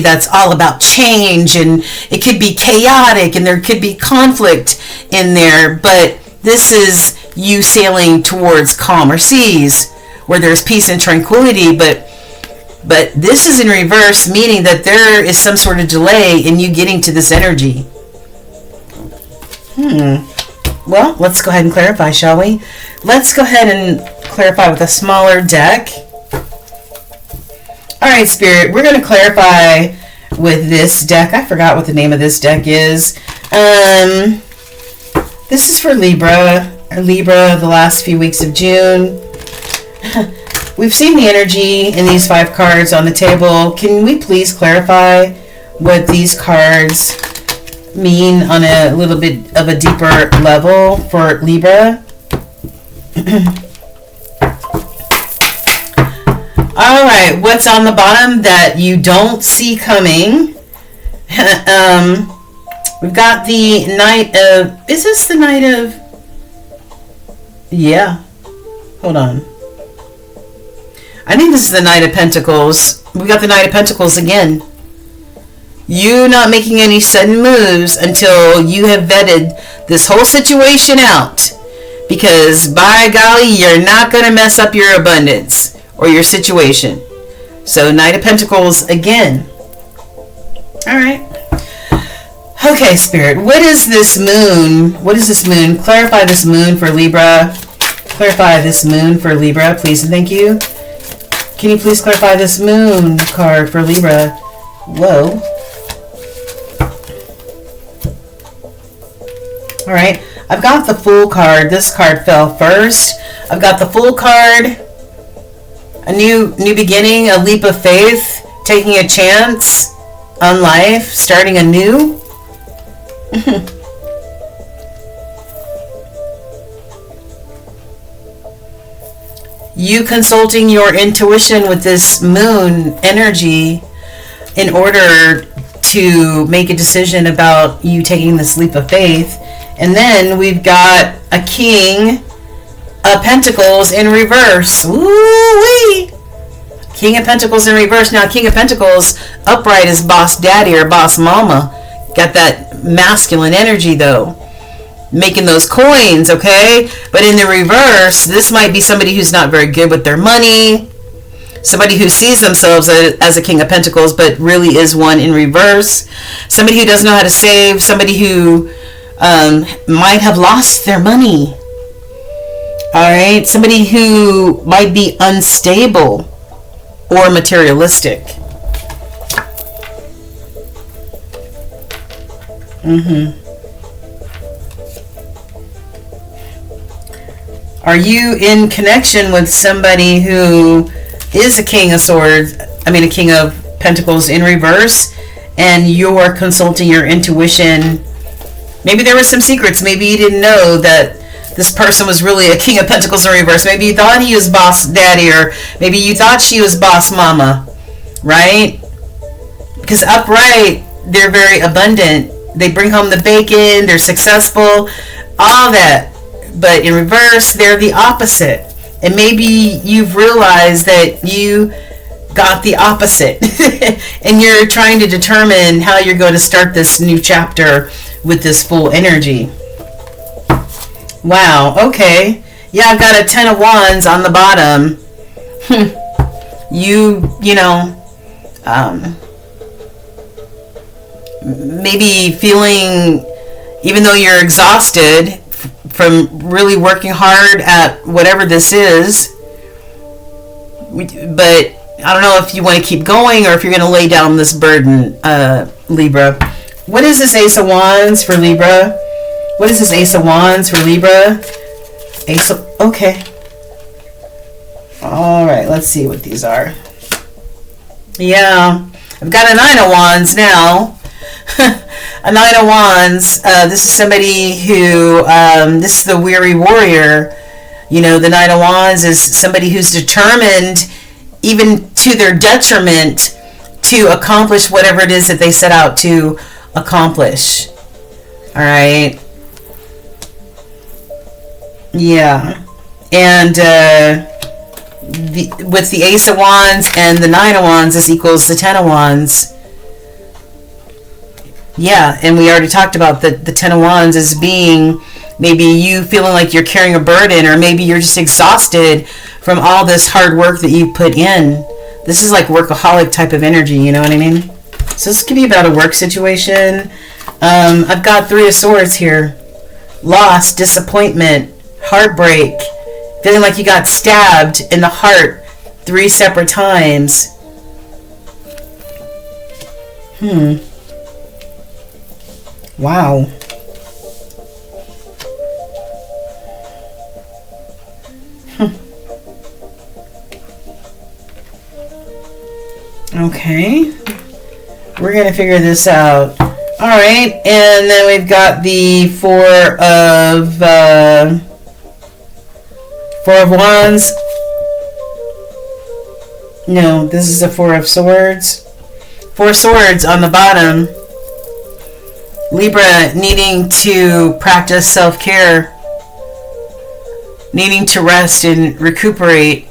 that's all about change, and it could be chaotic and there could be conflict in there, but this is you sailing towards calmer seas where there's peace and tranquility, but this is in reverse, meaning that there is some sort of delay in you getting to this energy. Well, let's go ahead and clarify, shall we? Let's go ahead and clarify with a smaller deck. All right, Spirit, we're going to clarify with this deck. I forgot what the name of this deck is. This is for Libra, the last few weeks of June. We've seen the energy in these 5 cards on the table. Can we please clarify what these cards mean on a little bit of a deeper level for Libra? All right, what's on the bottom that you don't see coming? We've got the Knight of... Is this the Knight of... Yeah. Hold on. I think this is the Knight of Pentacles. We got the Knight of Pentacles again. You not making any sudden moves until you have vetted this whole situation out. Because, by golly, you're not going to mess up your abundance or your situation. So, Knight of Pentacles again. Alright. Okay, Spirit. What is this moon? What is this moon? Clarify this moon for Libra. Clarify this moon for Libra, please and thank you. Can you please clarify this moon card for Libra? Whoa. Alright, I've got the Fool card. This card fell first. I've got the Fool card. A new beginning, a leap of faith, taking a chance on life, starting anew. You consulting your intuition with this moon energy in order to make a decision about you taking this leap of faith. And then we've got a King of Pentacles in reverse. Woo-wee! King of Pentacles in reverse. Now, King of Pentacles upright is boss daddy or boss mama. Got that masculine energy, though. Making those coins, okay? But in the reverse, this might be somebody who's not very good with their money. Somebody who sees themselves as a King of Pentacles, but really is one in reverse. Somebody who doesn't know how to save. Somebody who might have lost their money. Alright? Somebody who might be unstable or materialistic. Are you in connection with somebody who is a King of Swords, a King of Pentacles in reverse, and you're consulting your intuition? Maybe there were some secrets. Maybe you didn't know that this person was really a King of Pentacles in reverse. Maybe you thought he was boss daddy, or maybe you thought she was boss mama, right? Because upright, they're very abundant. They bring home the bacon, they're successful, all that. But in reverse, they're the opposite. And maybe you've realized that you got the opposite. And you're trying to determine how you're going to start this new chapter with this full energy. Wow, okay. Yeah, I've got a 10 of Wands on the bottom. Maybe feeling, even though you're exhausted from really working hard at whatever this is, but I don't know if you want to keep going or if you're going to lay down this burden, Libra. What is this Ace of Wands for Libra? What is this Ace of Wands for Libra? Okay. All right, let's see what these are. Yeah, I've got a 9 of Wands now. A 9 of Wands. This is somebody who, this is the weary warrior. The 9 of Wands is somebody who's determined, even to their detriment, to accomplish whatever it is that they set out to accomplish. All right. Yeah. And with the Ace of Wands and the 9 of Wands, this equals the 10 of Wands. Yeah, and we already talked about the 10 of Wands as being maybe you feeling like you're carrying a burden, or maybe you're just exhausted from all this hard work that you put in. This is like workaholic type of energy, you know what I mean? So this could be about a work situation. I've got 3 of Swords here. Loss, disappointment, heartbreak, feeling like you got stabbed in the heart 3 separate times. Wow. Okay. We're going to figure this out. All right. And then we've got the 4 of Wands. No, this is a 4 of Swords. 4 swords on the bottom. Libra needing to practice self-care, needing to rest and recuperate,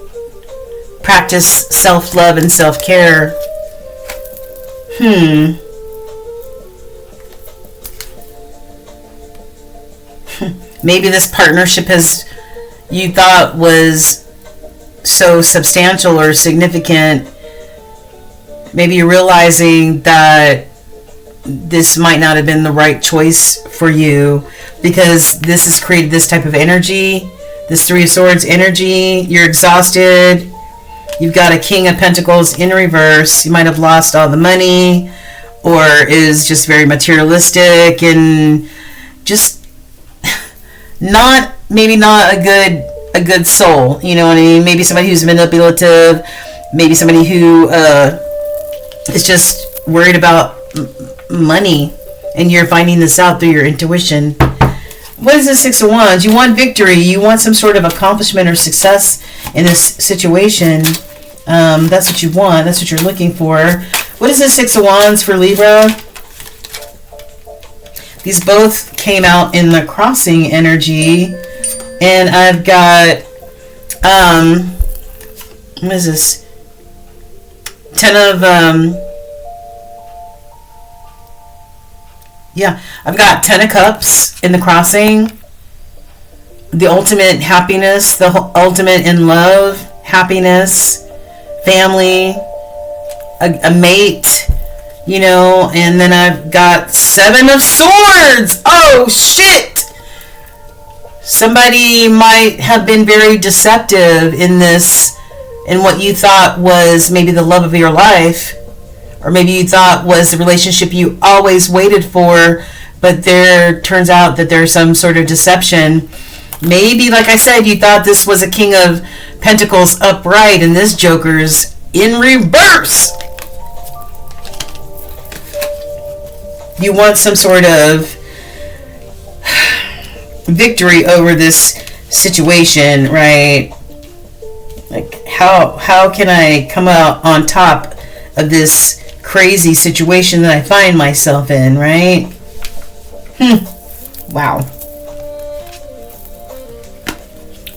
practice self-love and self-care. Maybe this partnership you thought was so substantial or significant. Maybe you're realizing that this might not have been the right choice for you, because this has created this type of energy, this 3 of Swords energy. You're exhausted. You've got a King of Pentacles in reverse. You might have lost all the money, or is just very materialistic and just maybe not a good soul. You know what I mean? Maybe somebody who's manipulative. Maybe somebody who is just worried about money, and you're finding this out through your intuition. What is the 6 of Wands? You want victory. You want some sort of accomplishment or success in this situation. That's what you want. That's what you're looking for. What is the 6 of Wands for Libra? These both came out in the crossing energy, and I've got what is this? 10 of yeah, I've got 10 of Cups in the crossing. The ultimate happiness, the ultimate in love, happiness, family, a mate, and then I've got 7 of Swords. Oh, shit! Somebody might have been very deceptive in what you thought was maybe the love of your life. Or maybe you thought was the relationship you always waited for, but there turns out that there's some sort of deception. Maybe, like I said, you thought this was a King of Pentacles upright, and this Joker's in reverse. You want some sort of victory over this situation, right? Like, how can I come out on top of this crazy situation that I find myself in, right? Wow.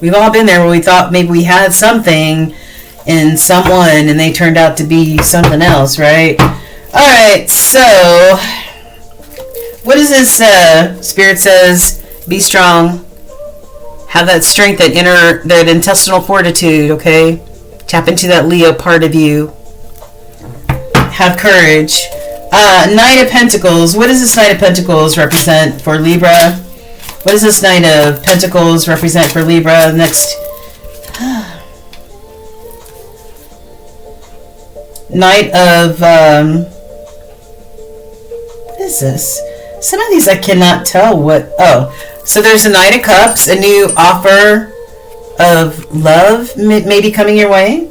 We've all been there where we thought maybe we had something in someone and they turned out to be something else, right? Alright, so what is this? Spirit says, be strong. Have that strength, that intestinal fortitude, okay? Tap into that Leo part of you. Have courage. Knight of Pentacles. What does this Knight of Pentacles represent for Libra? What does this Knight of Pentacles represent for Libra? Next. Knight of... what is this? Some of these I cannot tell what... Oh, so there's a Knight of Cups, a new offer of love maybe coming your way.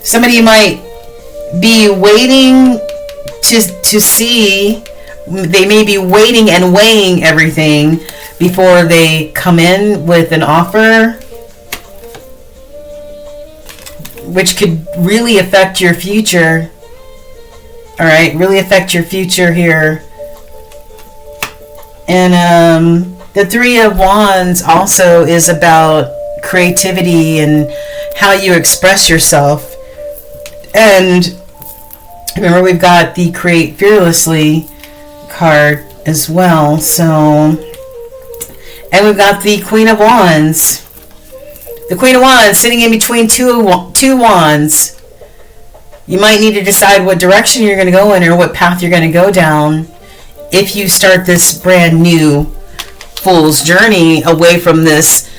Somebody might be waiting to see. They may be waiting and weighing everything before they come in with an offer, which could really affect your future. All right, really affect your future here. And the Three of Wands also is about creativity and how you express yourself. And remember, we've got the Create Fearlessly card as well. So, and we've got the Queen of Wands. The Queen of Wands sitting in between two wands. You might need to decide what direction you're going to go in or what path you're going to go down if you start this brand new Fool's journey away from this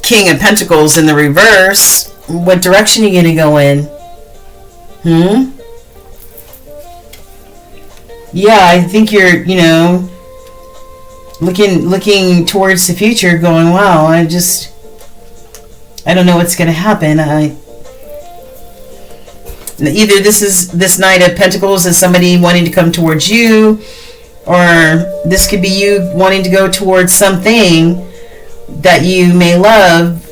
King of Pentacles in the reverse. What direction are you going to go in? Yeah, I think you're, looking towards the future going, wow, I don't know what's going to happen. Either this Knight of Pentacles is somebody wanting to come towards you, or this could be you wanting to go towards something that you may love,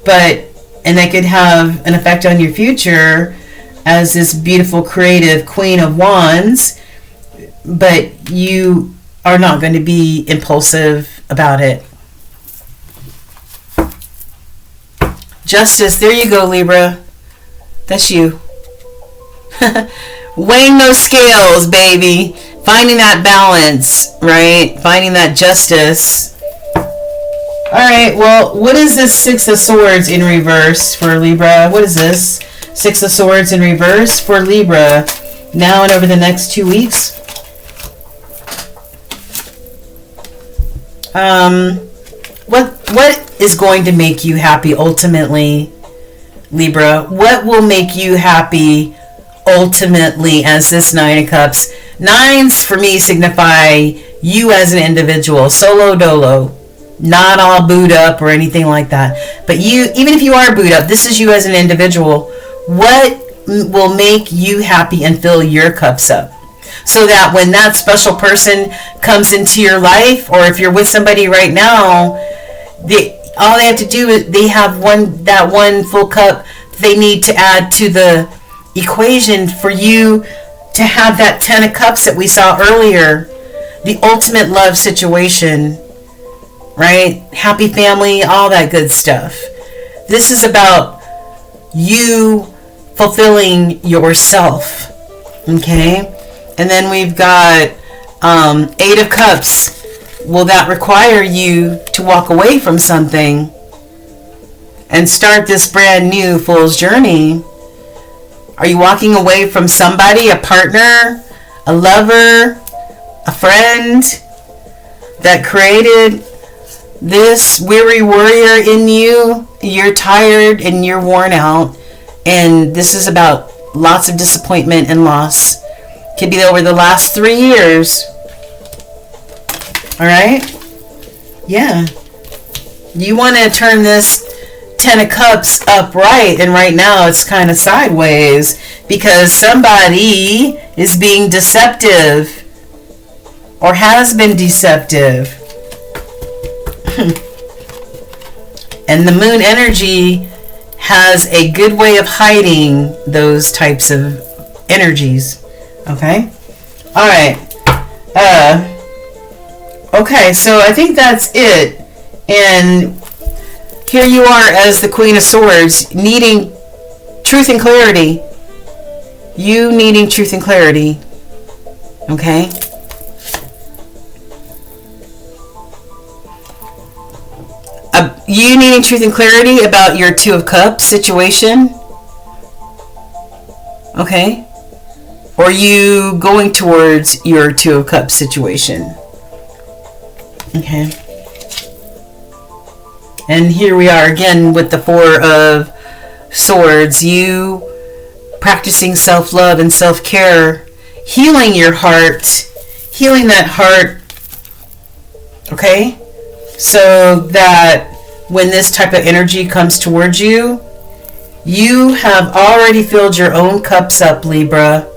and that could have an effect on your future as this beautiful, creative Queen of Wands, but you are not going to be impulsive about it. Justice, there you go, Libra. That's you. Weighing those scales, baby. Finding that balance, right? Finding that justice. Alright, well, what is this Six of Swords in reverse for Libra? What is this? Six of Swords in reverse for Libra now and over the next 2 weeks. What is going to make you happy ultimately, Libra? What will make you happy ultimately as this Nine of Cups? Nines for me signify you as an individual, solo dolo, not all booed up or anything like that. But you, even if you are booed up, this is you as an individual. What will make you happy and fill your cups up? So that when that special person comes into your life, or if you're with somebody right now, all they have to do is they have that one full cup they need to add to the equation for you to have that 10 of Cups that we saw earlier, the ultimate love situation, right? Happy family, all that good stuff. This is about you fulfilling yourself, okay? And then we've got 8 of Cups. Will that require you to walk away from something and start this brand new Fool's journey? Are you walking away from somebody, a partner, a lover, a friend that created this weary warrior in you? You're tired and you're worn out, and this is about lots of disappointment and loss. Could be over the last 3 years. All right? Yeah. You want to turn this 10 of Cups upright, and right now it's kind of sideways because somebody is being deceptive or has been deceptive. And the moon energy has a good way of hiding those types of energies. Okay? Alright. Okay, so I think that's it. And here you are as the Queen of Swords, needing truth and clarity. You needing truth and clarity. Okay? You needing truth and clarity about your Two of Cups situation. Okay? Or you going towards your Two of Cups situation. Okay? And here we are again with the Four of Swords. You practicing self-love and self-care. Healing your heart. Healing that heart. Okay? So that when this type of energy comes towards you, you have already filled your own cups up, Libra.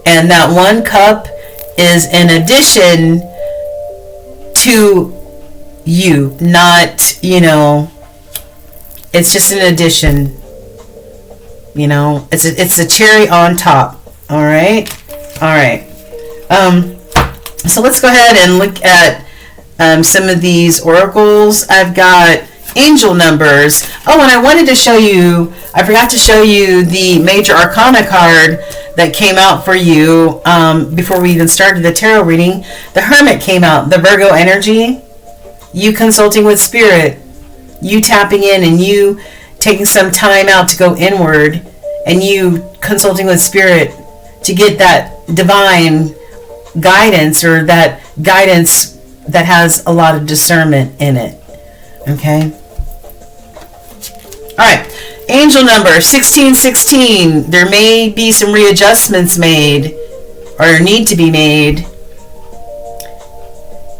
And that one cup is in addition to you, not, you know, it's just an addition. You know, it's a cherry on top. All right. So let's go ahead and look at some of these oracles. I've got angel numbers. Oh, and I wanted to show you, I forgot to show you the major arcana card that came out for you before we even started the tarot reading. The Hermit came out, the Virgo energy. You consulting with spirit, you tapping in and you taking some time out to go inward, and you consulting with spirit to get that divine guidance, or that guidance that has a lot of discernment in it. Okay? Alright. Angel number 1616. There may be some readjustments made or need to be made.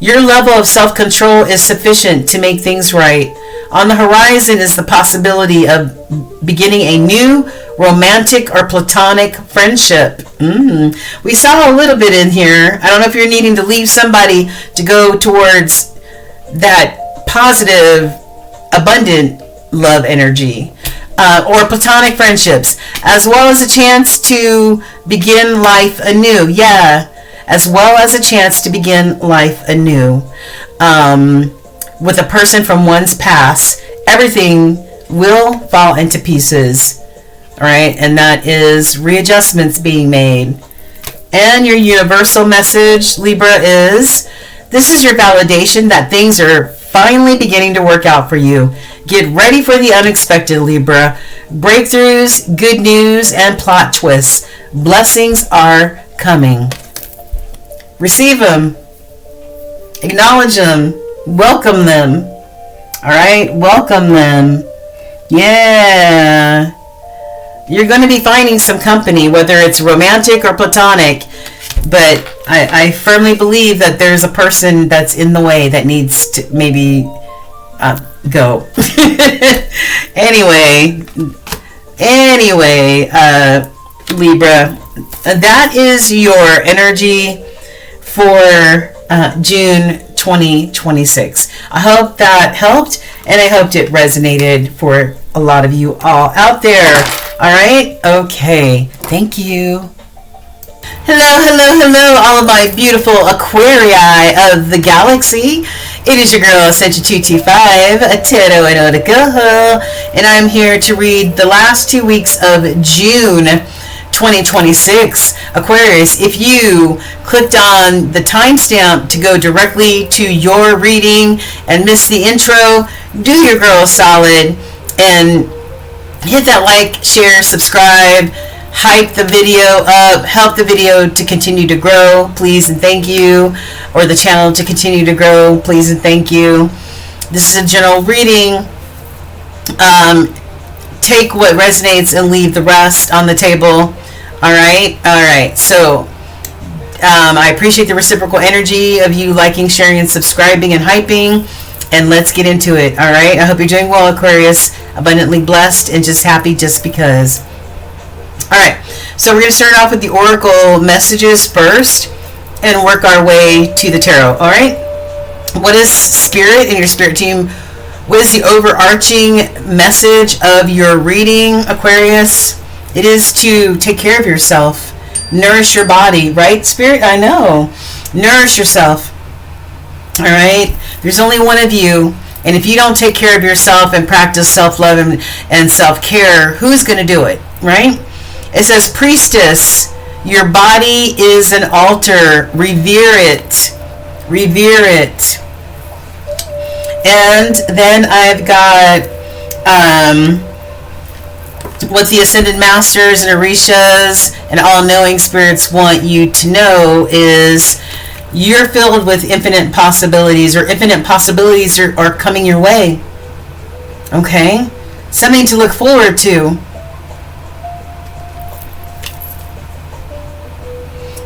Your level of self-control is sufficient to make things right. On the horizon is the possibility of beginning a new romantic or platonic friendship. We saw a little bit in here. I don't know if you're needing to leave somebody to go towards that positive, abundant love energy. Or platonic friendships, as well as a chance to begin life anew. Yeah, as well as a chance to begin life anew. With a person from one's past, everything will fall into pieces. Alright, and that is readjustments being made. And your universal message, Libra, is this is your validation that things are finally beginning to work out for you. Get ready for the unexpected, Libra. Breakthroughs, good news, and plot twists. Blessings are coming. Receive them. Acknowledge them. Welcome them. Alright? Welcome them. Yeah. You're going to be finding some company, whether it's romantic or platonic. But I firmly believe that there's a person that's in the way that needs to maybe go. Anyway, Libra, that is your energy for June 2026. I hope that helped, and I hoped it resonated for a lot of you all out there. All right? Okay. Thank you. Hello, all of my beautiful Aquarii of the galaxy. It is your girl, Ascension 225, a Tarot and Yogagrl8, and I'm here to read the last 2 weeks of June 2026. Aquarius, if you clicked on the timestamp to go directly to your reading and missed the intro, do your girl a solid and hit that like, share, subscribe, hype the video up, help the video to continue to grow, please and thank you, or the channel to continue to grow, please and thank you. This is a general reading. Take what resonates and leave the rest on the table. All right. So I appreciate the reciprocal energy of you liking, sharing, and subscribing and hyping. And let's get into it. All right. I hope you're doing well, Aquarius. Abundantly blessed and just happy just because. All right. So we're going to start off with the oracle messages first and work our way to the tarot. All right. What is spirit and your spirit team? What is the overarching message of your reading, Aquarius? It is to take care of yourself. Nourish your body, right, Spirit? I know. Nourish yourself. All right? There's only one of you. And if you don't take care of yourself and practice self-love and self-care, who's going to do it, right? It says, Priestess, your body is an altar. Revere it. Revere it. And then I've got what the Ascended Masters and Orishas and all-knowing spirits want you to know is you're filled with infinite possibilities, or infinite possibilities are coming your way. Okay? Something to look forward to.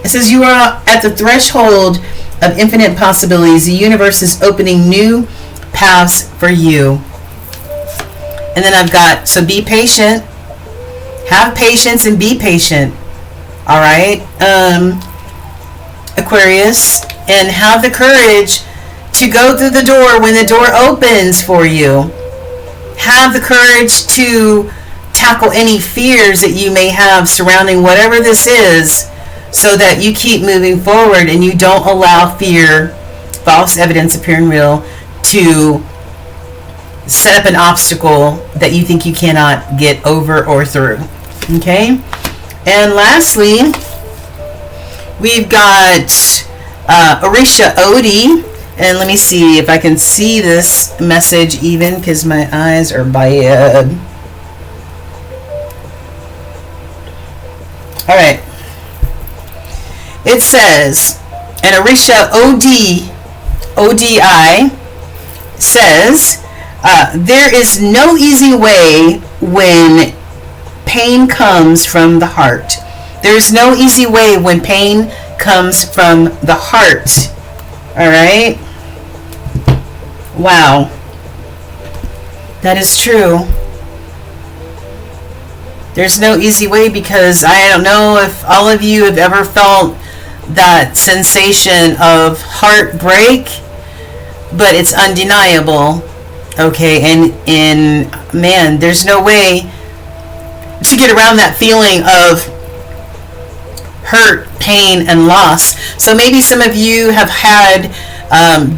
It says you are at the threshold of infinite possibilities. The universe is opening new paths for you. And then I've got, so be patient. Have patience and be patient. All right, Aquarius, and have the courage to go through the door when the door opens for you. Have the courage to tackle any fears that you may have surrounding whatever this is, so that you keep moving forward and you don't allow fear, false evidence appearing real, to set up an obstacle that you think you cannot get over or through. Okay? And lastly, we've got Orisha Odie. And let me see if I can see this message even, because my eyes are bad. All right. It says, and Orisha ODI says, there is no easy way when pain comes from the heart. There's no easy way when pain comes from the heart. All right? Wow. That is true. There's no easy way, because I don't know if all of you have ever felt that sensation of heartbreak, but it's undeniable. Okay, and man, there's no way to get around that feeling of hurt, pain, and loss. So maybe some of you have had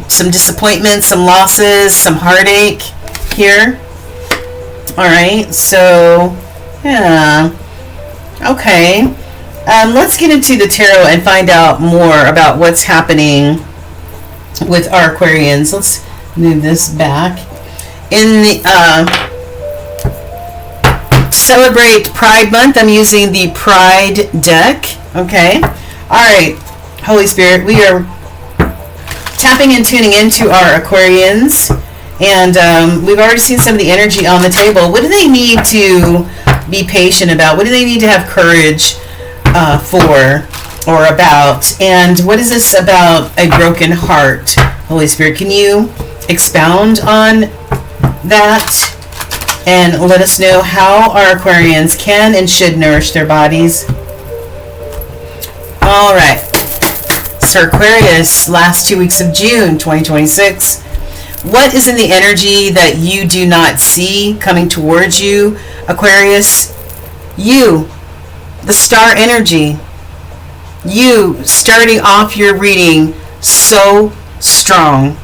some disappointment, some losses, some heartache here. All right, so yeah, okay. Let's get into the tarot and find out more about what's happening with our Aquarians. Let's move this back. In the celebrate Pride Month, I'm using the Pride deck. Okay. All right. Holy Spirit, we are tapping and tuning into our Aquarians. And we've already seen some of the energy on the table. What do they need to be patient about? What do they need to have courage for or about? And what is this about a broken heart? Holy Spirit, can you expound on that and let us know how our Aquarians can and should nourish their bodies? All right. So Aquarius, last 2 weeks of June 2026. What is in the energy that you do not see coming towards you, Aquarius? You, the star energy. You starting off your reading so strong.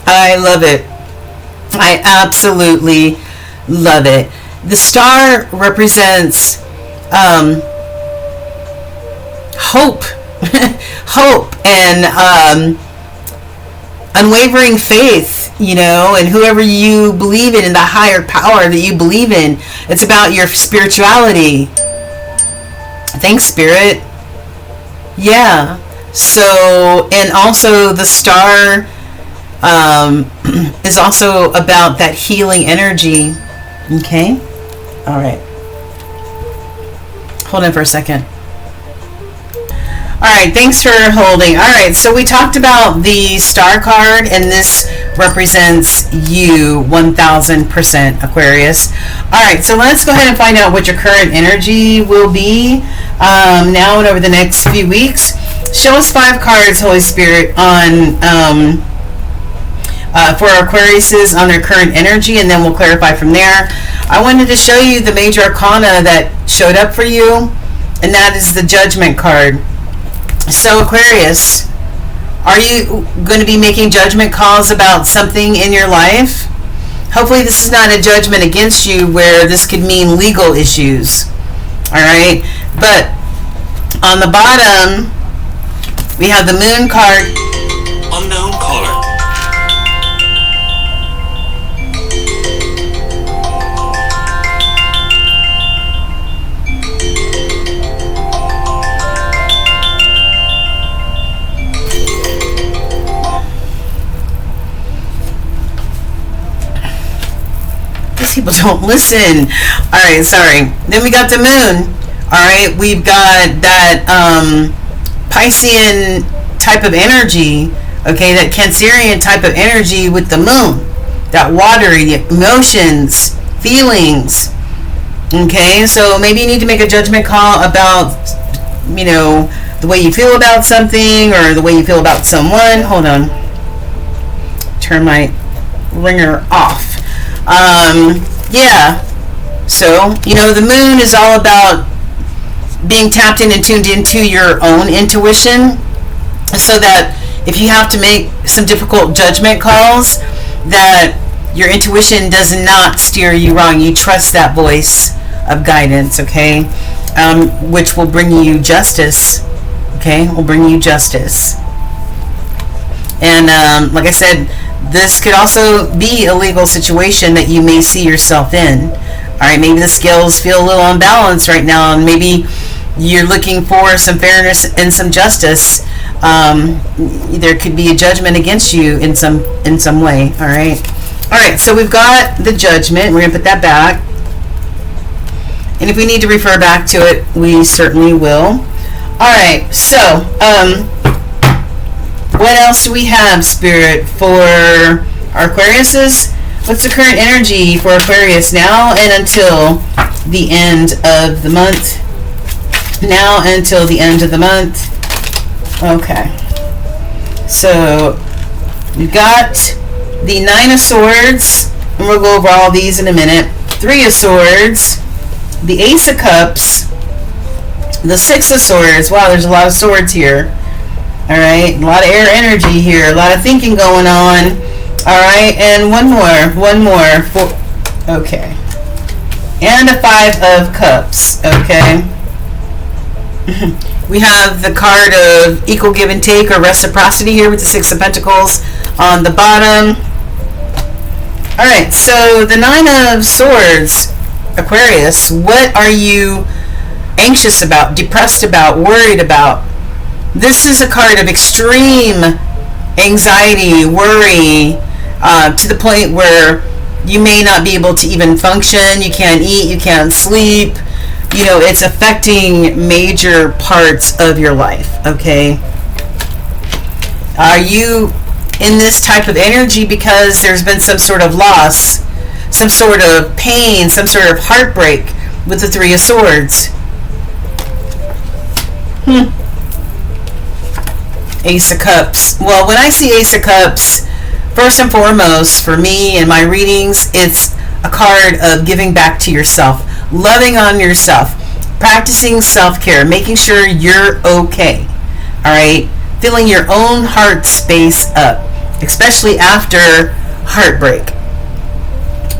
I love it. I absolutely love it. The star represents hope. Hope and unwavering faith, you know, and whoever you believe in the higher power that you believe in. It's about your spirituality. Thanks, Spirit. Yeah. So, and also the star is also about that healing energy. Okay? All right. Hold on for a second. All right, thanks for holding. All right, so we talked about the star card, and this represents you 1000% Aquarius. All right, so let's go ahead and find out what your current energy will be now and over the next few weeks. Show us 5 cards, Holy Spirit, on for Aquariuses on their current energy, and then we'll clarify from there. I wanted to show you the major arcana that showed up for you, and that is the Judgment card. So Aquarius, are you going to be making judgment calls about something in your life? Hopefully this is not a judgment against you where this could mean legal issues. Alright? But on the bottom, we have the Moon card. Unknown caller. People don't listen. All right, sorry. Then we got the Moon. All right, we've got that Piscean type of energy. Okay, that Cancerian type of energy with the Moon. That watery emotions, feelings. Okay, so maybe you need to make a judgment call about, you know, the way you feel about something or the way you feel about someone. Hold on. Turn my ringer off. Yeah, so, you know, the Moon is all about being tapped in and tuned into your own intuition, so that if you have to make some difficult judgment calls, that your intuition does not steer you wrong. You trust that voice of guidance, okay, which will bring you justice, okay, will bring you justice. And like I said, this could also be a legal situation that you may see yourself in. All right, maybe the scales feel a little unbalanced right now, and maybe you're looking for some fairness and some justice. There could be a judgment against you in some way. All right. So we've got the Judgment. We're gonna put that back, and if we need to refer back to it, we certainly will. All right. So what else do we have, Spirit, for our Aquariuses? What's the current energy for Aquarius now and until the end of the month? Now until the end of the month. Okay. So we've got the 9 of Swords, and we'll go over all these in a minute. 3 of Swords, the Ace of Cups, the 6 of Swords. Wow, there's a lot of swords here. All right, a lot of air energy here, a lot of thinking going on. All right, and one more. Okay, and a 5 of Cups. Okay. We have the card of equal give and take or reciprocity here with the 6 of Pentacles on the bottom. All right, so the 9 of Swords, Aquarius, what are you anxious about, depressed about, worried about? This is a card of extreme anxiety, worry, to the point where you may not be able to even function. You can't eat, you can't sleep. You know, it's affecting major parts of your life, okay? Are you in this type of energy because there's been some sort of loss, some sort of pain, some sort of heartbreak with the 3 of Swords? Ace of Cups. Well, when I see Ace of Cups, first and foremost, for me and my readings, it's a card of giving back to yourself, loving on yourself, practicing self-care, making sure you're okay. All right? Filling your own heart space up, especially after heartbreak.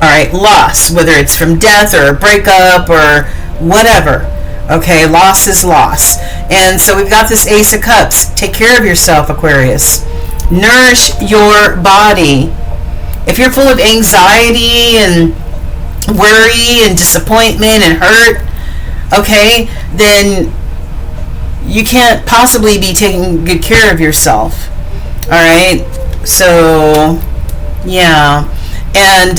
All right? Loss, whether it's from death or a breakup or whatever. Okay, loss is loss. And so we've got this Ace of Cups. Take care of yourself, Aquarius. Nourish your body. If you're full of anxiety and worry and disappointment and hurt, okay, then you can't possibly be taking good care of yourself. All right? So, yeah. And,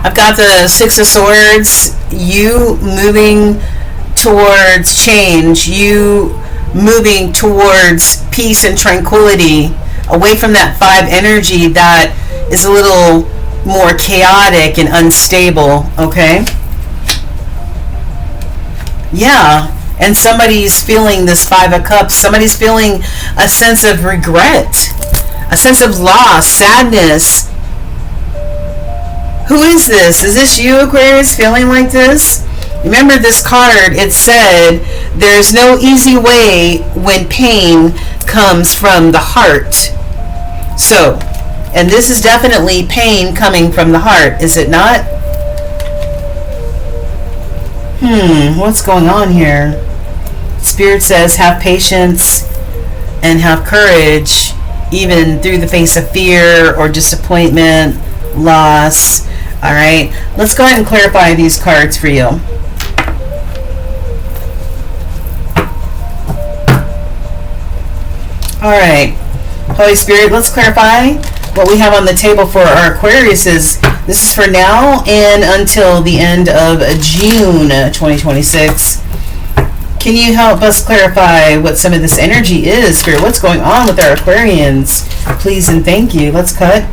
I've got the Six of Swords, you moving towards change, you moving towards peace and tranquility, away from that 5 energy that is a little more chaotic and unstable, okay? Yeah, and somebody's feeling this 5 of Cups. Somebody's feeling a sense of regret, a sense of loss, sadness. Who is this? Is this you, Aquarius, feeling like this? Remember this card, it said, there's no easy way when pain comes from the heart. So, and this is definitely pain coming from the heart, is it not? What's going on here? Spirit says have patience and have courage, even through the face of fear or disappointment, loss. All right, let's go ahead and clarify these cards for you. All right, Holy Spirit, let's clarify what we have on the table for our Aquariuses. This is for now and until the end of June 2026. Can you help us clarify what some of this energy is, Spirit? What's going on with our Aquarians? Please and thank you. Let's cut.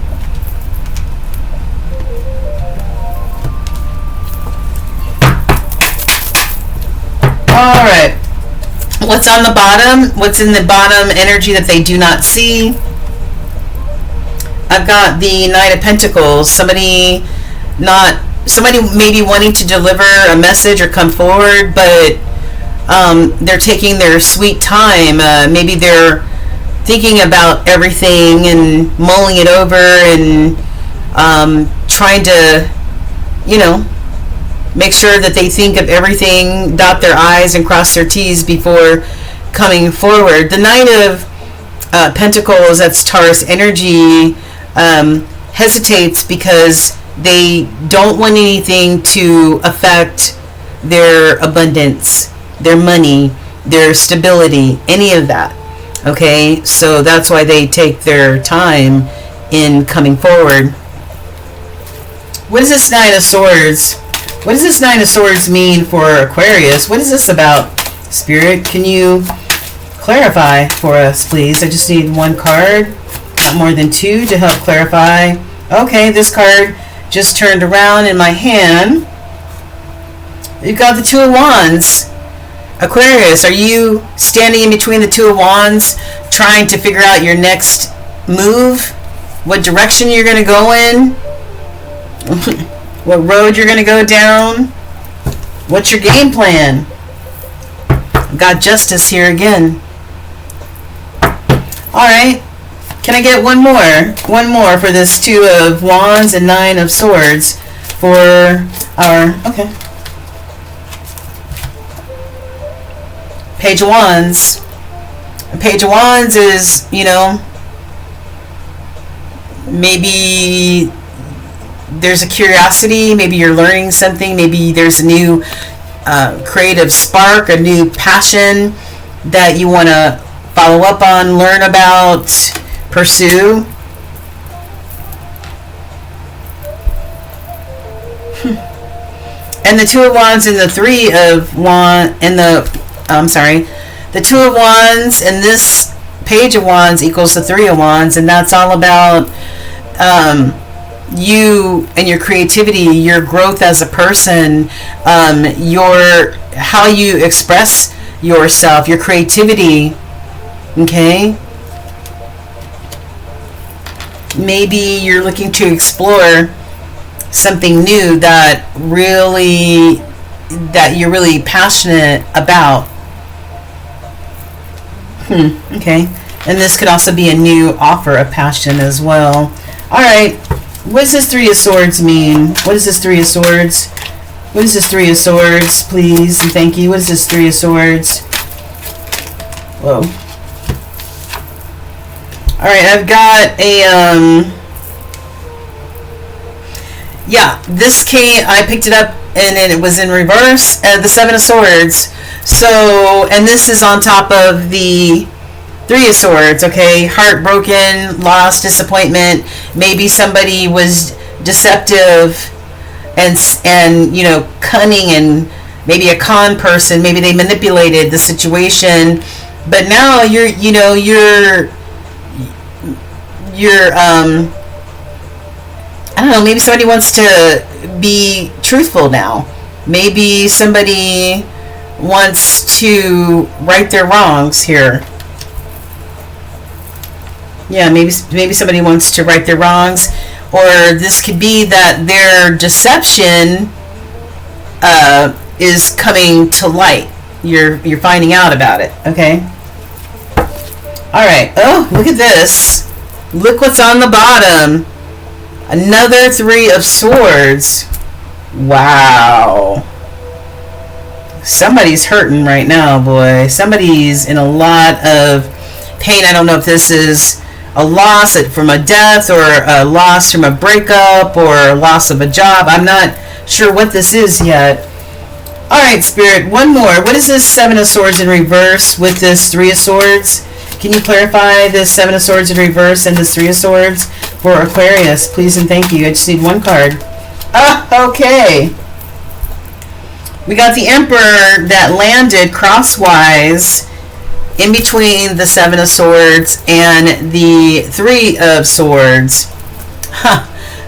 All right. What's on the bottom? What's in the bottom energy that they do not see? I've got the Knight of Pentacles. Somebody maybe wanting to deliver a message or come forward, but they're taking their sweet time. Maybe they're thinking about everything and mulling it over and trying to, make sure that they think of everything, dot their I's and cross their T's before coming forward. The Knight of Pentacles, that's Taurus energy, hesitates because they don't want anything to affect their abundance, their money, their stability, any of that. Okay, so that's why they take their time in coming forward. What is this Nine of Swords? What does this Nine of Swords mean for Aquarius? What is this about? Spirit, can you clarify for us, please? I just need one card, not more than 2, to help clarify. Okay, this card just turned around in my hand. You've got the Two of Wands. Aquarius, are you standing in between the Two of Wands, trying to figure out your next move? What direction you're going to go in? What road you're going to go down? What's your game plan? I've got Justice here again. Alright. Can I get one more? One more for this Two of Wands and Nine of Swords for our... Okay. Page of Wands. A Page of Wands is, maybe there's a curiosity, maybe you're learning something, maybe there's a new creative spark, a new passion that you want to follow up on, learn about, pursue. And the Two of Wands and the Three of Wands and the Two of Wands and this Page of Wands equals the Three of Wands, and that's all about you and your creativity, your growth as a person, how you express yourself, your creativity. Okay, maybe you're looking to explore something new that you're really passionate about. Okay, and this could also be a new offer of passion as well. All right. What does this Three of Swords mean? What is this Three of Swords? What is this Three of Swords, please? And thank you. What is this Three of Swords? Whoa. Alright, I've got a, this came, I picked it up and then it was in reverse, the Seven of Swords. So, and this is on top of the Three of Swords, okay? Heartbroken, loss, disappointment. Maybe somebody was deceptive and cunning, and maybe a con person. Maybe they manipulated the situation, but now you're I don't know, maybe somebody wants to be truthful now. Maybe somebody wants to right their wrongs here. Yeah, maybe somebody wants to right their wrongs, or this could be that their deception is coming to light. You're finding out about it, okay? All right. Oh, look at this. Look what's on the bottom. Another Three of Swords. Wow. Somebody's hurting right now, boy. Somebody's in a lot of pain. I don't know if this is a loss from a death, or a loss from a breakup, or a loss of a job. I'm not sure what this is yet. All right, Spirit, one more. What is this Seven of Swords in reverse with this Three of Swords? Can you clarify this Seven of Swords in reverse and this Three of Swords for Aquarius, please and thank you? I just need one card. Okay. We got the Emperor that landed crosswise in between the Seven of Swords and the Three of Swords.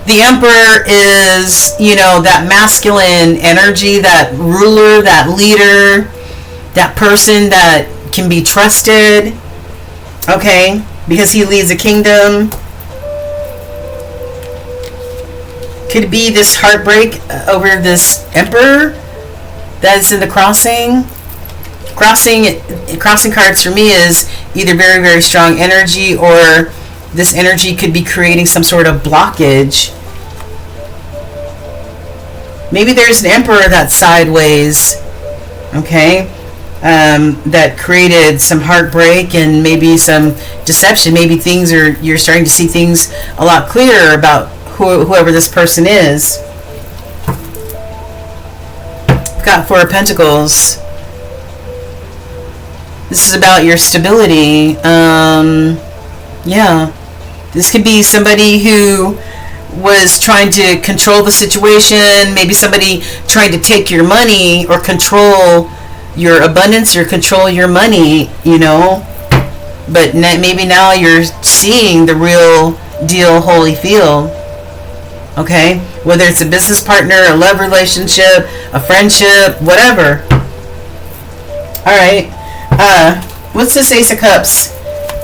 The Emperor is, that masculine energy, that ruler, that leader, that person that can be trusted, okay, because he leads a kingdom. Could it be this heartbreak over this Emperor that's in the crossing? Crossing cards for me is either very, very strong energy, or this energy could be creating some sort of blockage. Maybe there's an Emperor that's sideways, okay, that created some heartbreak and maybe some deception. Maybe you're starting to see things a lot clearer about whoever this person is. We've got Four of Pentacles. This is about your stability. Yeah. This could be somebody who was trying to control the situation. Maybe somebody trying to take your money, or control your abundance, or control your money, But maybe now you're seeing the real deal, holy feel. Okay? Whether it's a business partner, a love relationship, a friendship, whatever. Alright. What's this Ace of Cups?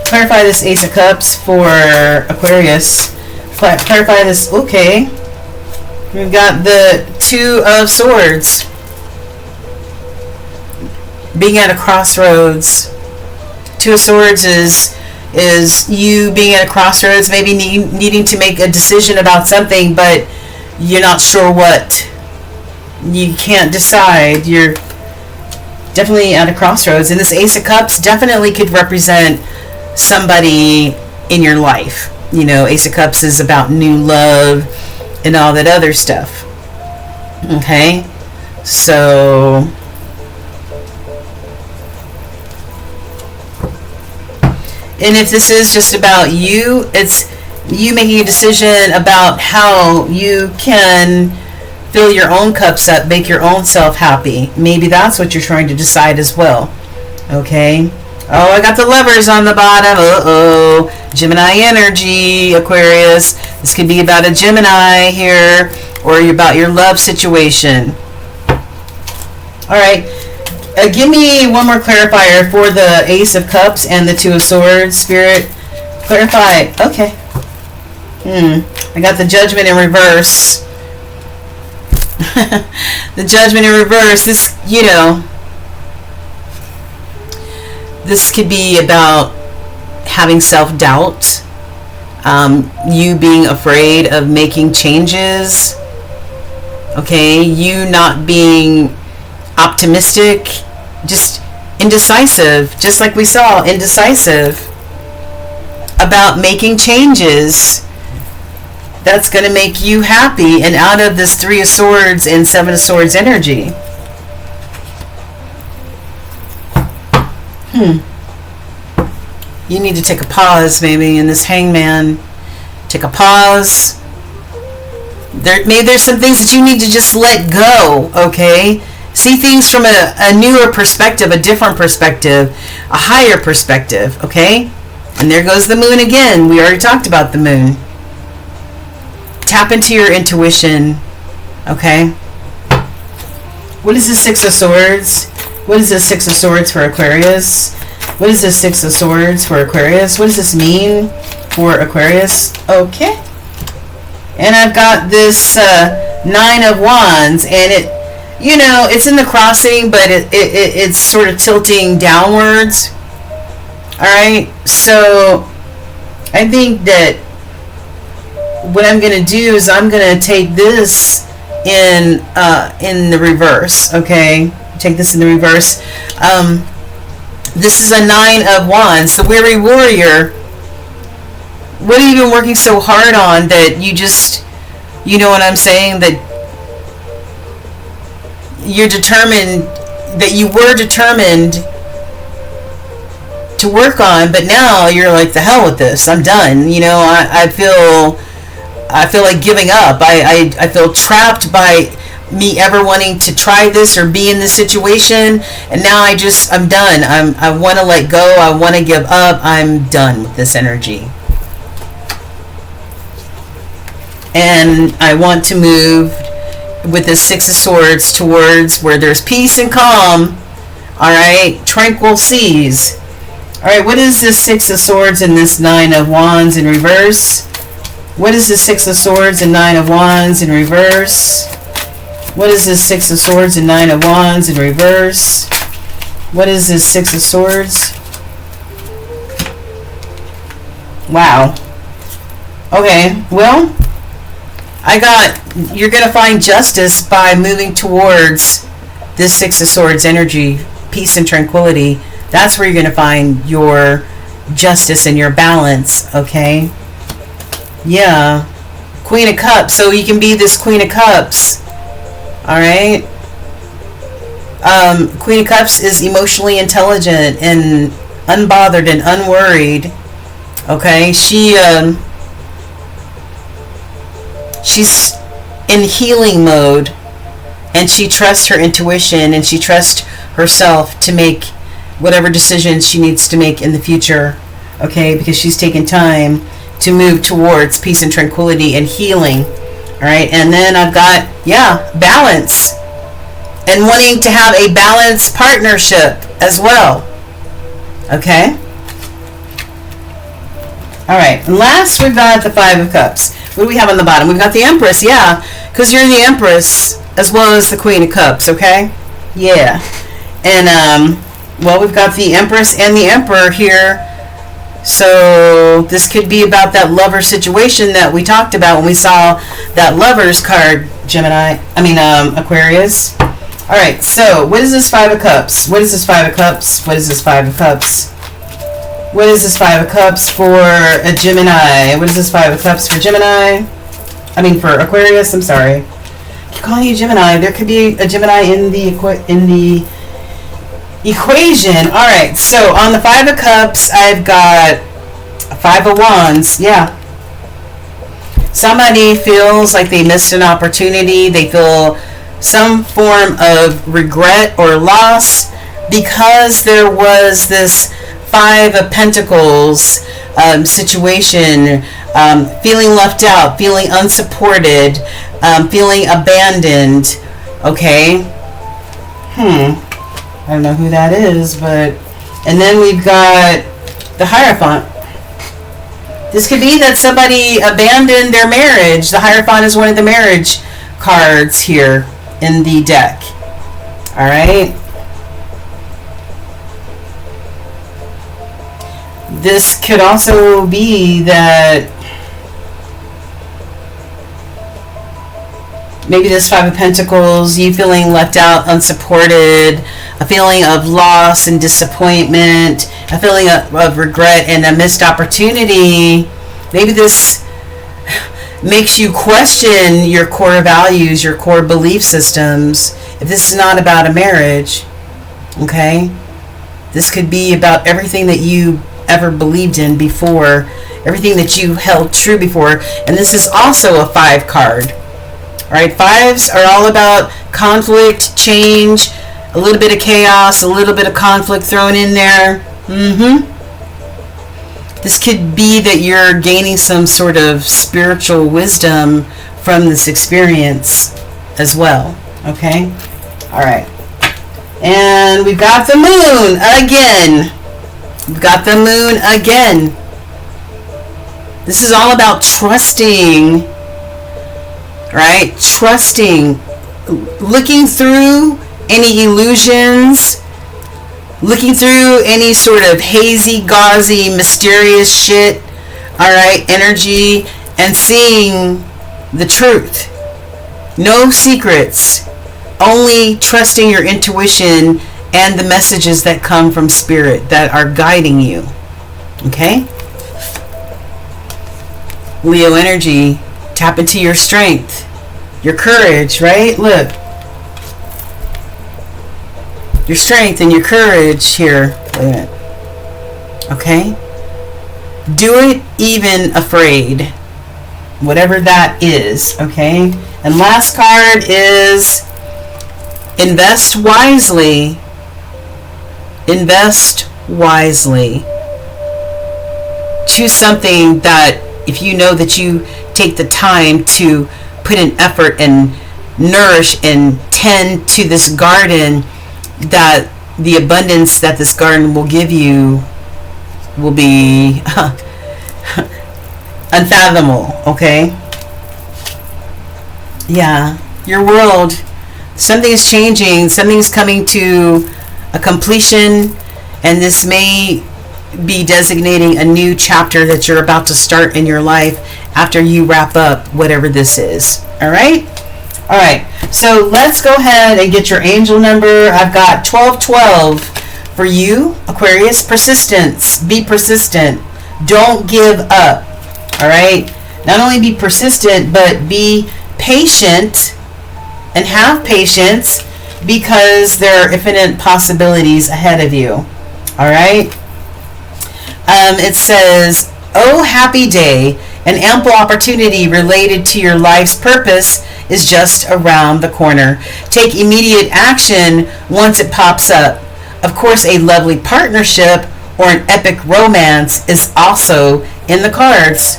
Clarify this Ace of Cups for Aquarius. Clarify this. Okay. We've got the Two of Swords. Being at a crossroads. Two of Swords is you being at a crossroads, maybe needing to make a decision about something, but you're not sure what. You can't decide. You're definitely at a crossroads. And this Ace of Cups definitely could represent somebody in your life. Ace of Cups is about new love and all that other stuff. Okay? So and if this is just about you, it's you making a decision about how you can fill your own cups up, make your own self happy. Maybe that's what you're trying to decide as well. Okay? Oh, I got the Lovers on the bottom. Uh-oh. Gemini energy, Aquarius. This could be about a Gemini here, or about your love situation. All right. Give me one more clarifier for the Ace of Cups and the Two of Swords, Spirit. Clarify. Okay. I got the Judgment in reverse. The Judgment in reverse. This, this could be about having self-doubt, you being afraid of making changes, okay, you not being optimistic, just indecisive, just like we saw, indecisive about making changes that's going to make you happy, and out of this Three of Swords and Seven of Swords energy. You need to take a pause, maybe, in this Hangman. Take a pause. Maybe there's some things that you need to just let go, okay? See things from a newer perspective, a different perspective, a higher perspective, okay? And there goes the moon again. We already talked about the moon. Tap into your intuition, okay? What is the Six of Swords? What is the Six of Swords for Aquarius? What is the Six of Swords for Aquarius? What does this mean for Aquarius? Okay. And I've got this Nine of Wands, and it's in the crossing, but it's sort of tilting downwards. All right. So I think that what I'm going to do is I'm going to take this in the reverse. Okay. Take this in the reverse. This is a Nine of Wands. The weary warrior. What have you been working so hard on that you just, you know what I'm saying, that you're determined, that you were determined to work on, but now you're like, the hell with this, I'm done. I feel like giving up. I feel trapped by me ever wanting to try this or be in this situation, and now I'm done. I want to let go. I want to give up. I'm done with this energy. And I want to move with the Six of Swords towards where there's peace and calm. All right, tranquil seas. All right, what is this Six of Swords and this Nine of Wands in reverse? What is the Six of Swords and Nine of Wands in reverse? What is this Six of Swords and Nine of Wands in reverse? What is this Six of Swords? Wow. Okay, well, you're going to find justice by moving towards this Six of Swords energy, peace and tranquility. That's where you're going to find your justice and your balance, okay? Yeah. Queen of Cups. So you can be this Queen of Cups. All right? Queen of Cups is emotionally intelligent and unbothered and unworried. Okay? She's in healing mode, and she trusts her intuition, and she trusts herself to make whatever decisions she needs to make in the future, okay, because she's taken time to move towards peace and tranquility and healing. All right, and then I've got, balance, and wanting to have a balanced partnership as well, okay? All right, and last we've got the Five of Cups. What do we have on the bottom? We've got the Empress, because you're the Empress as well as the Queen of Cups, okay? Yeah. And, we've got the Empress and the Emperor here. So this could be about that lover situation that we talked about when we saw that Lovers card, Aquarius. All right, so what is this Five of Cups? What is this Five of Cups? What is this Five of Cups? What is this Five of Cups for a Gemini? What is this Five of Cups for Gemini? For Aquarius, I'm sorry. I keep calling you Gemini. There could be a Gemini in the equation. All right, so on the Five of Cups, I've got a Five of Wands. Yeah. Somebody feels like they missed an opportunity. They feel some form of regret or loss because there was this Five of Pentacles situation, feeling left out, feeling unsupported, feeling abandoned. Okay. I don't know who that is, but... And then we've got the Hierophant. This could be that somebody abandoned their marriage. The Hierophant is one of the marriage cards here in the deck. All right. This could also be that maybe this Five of Pentacles, you feeling left out, unsupported, a feeling of loss and disappointment, a feeling of regret and a missed opportunity. Maybe this makes you question your core values, your core belief systems. If this is not about a marriage, okay? This could be about everything that you ever believed in before, everything that you held true before. And this is also a 5 card. All right, fives are all about conflict, change, a little bit of chaos, a little bit of conflict thrown in there. This could be that you're gaining some sort of spiritual wisdom from this experience as well. Okay? All right. And we've got the moon again. We've got the moon again. This is all about trusting, right? Trusting, looking through any illusions, looking through any sort of hazy, gauzy, mysterious shit, all right, energy, and seeing the truth. No secrets, only trusting your intuition and the messages that come from spirit that are guiding you. Okay? Leo energy, tap into your strength, your courage, right? Look. Your strength and your courage here. Wait a minute. Okay? Do it even afraid. Whatever that is. Okay? And last card is invest wisely. Invest wisely. Choose something that if you know that you take the time to put in effort and nourish and tend to this garden, that the abundance that this garden will give you will be unfathomable. Okay? Yeah. Your world, something is changing, something is coming to a completion, and this may be designating a new chapter that you're about to start in your life after you wrap up whatever this is. All right? All right. So let's go ahead and get your angel number. I've got 1212 for you, Aquarius. Persistence. Be persistent. Don't give up. All right? Not only be persistent, but be patient and have patience, because there are infinite possibilities ahead of you. All right? It says, "Oh, happy day. An ample opportunity related to your life's purpose is just around the corner. Take immediate action once it pops up. Of course, a lovely partnership or an epic romance is also in the cards."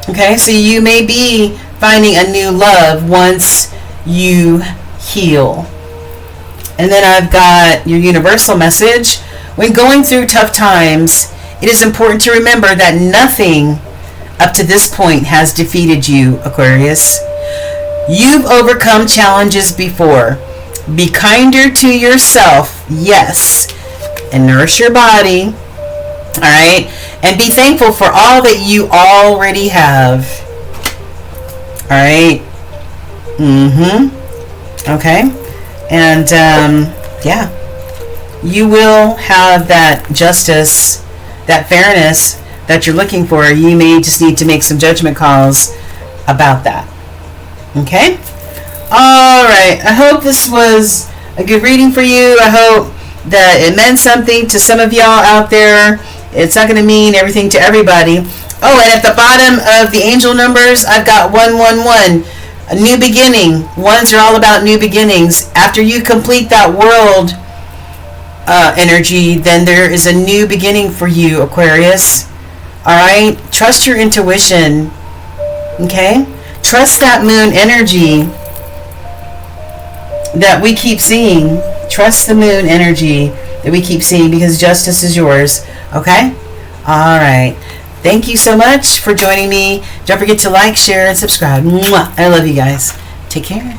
Okay, so you may be finding a new love once you heal. And then I've got your universal message. When going through tough times, it is important to remember that nothing up to this point has defeated you, Aquarius. You've overcome challenges before. Be kinder to yourself, yes, and nourish your body, all right? And be thankful for all that you already have, all right? Okay? And, yeah, you will have that justice, that fairness that you're looking for. You may just need to make some judgment calls about that. Okay? All right. I hope this was a good reading for you. I hope that it meant something to some of y'all out there. It's not going to mean everything to everybody. Oh, and at the bottom of the angel numbers, I've got 111. A new beginning. Ones are all about new beginnings. After you complete that world energy, then there is a new beginning for you, Aquarius. All right? Trust your intuition. Okay? Trust that moon energy that we keep seeing. Trust the moon energy that we keep seeing, because justice is yours. Okay? All right. Thank you so much for joining me. Don't forget to like, share, and subscribe. Mwah. I love you guys. Take care.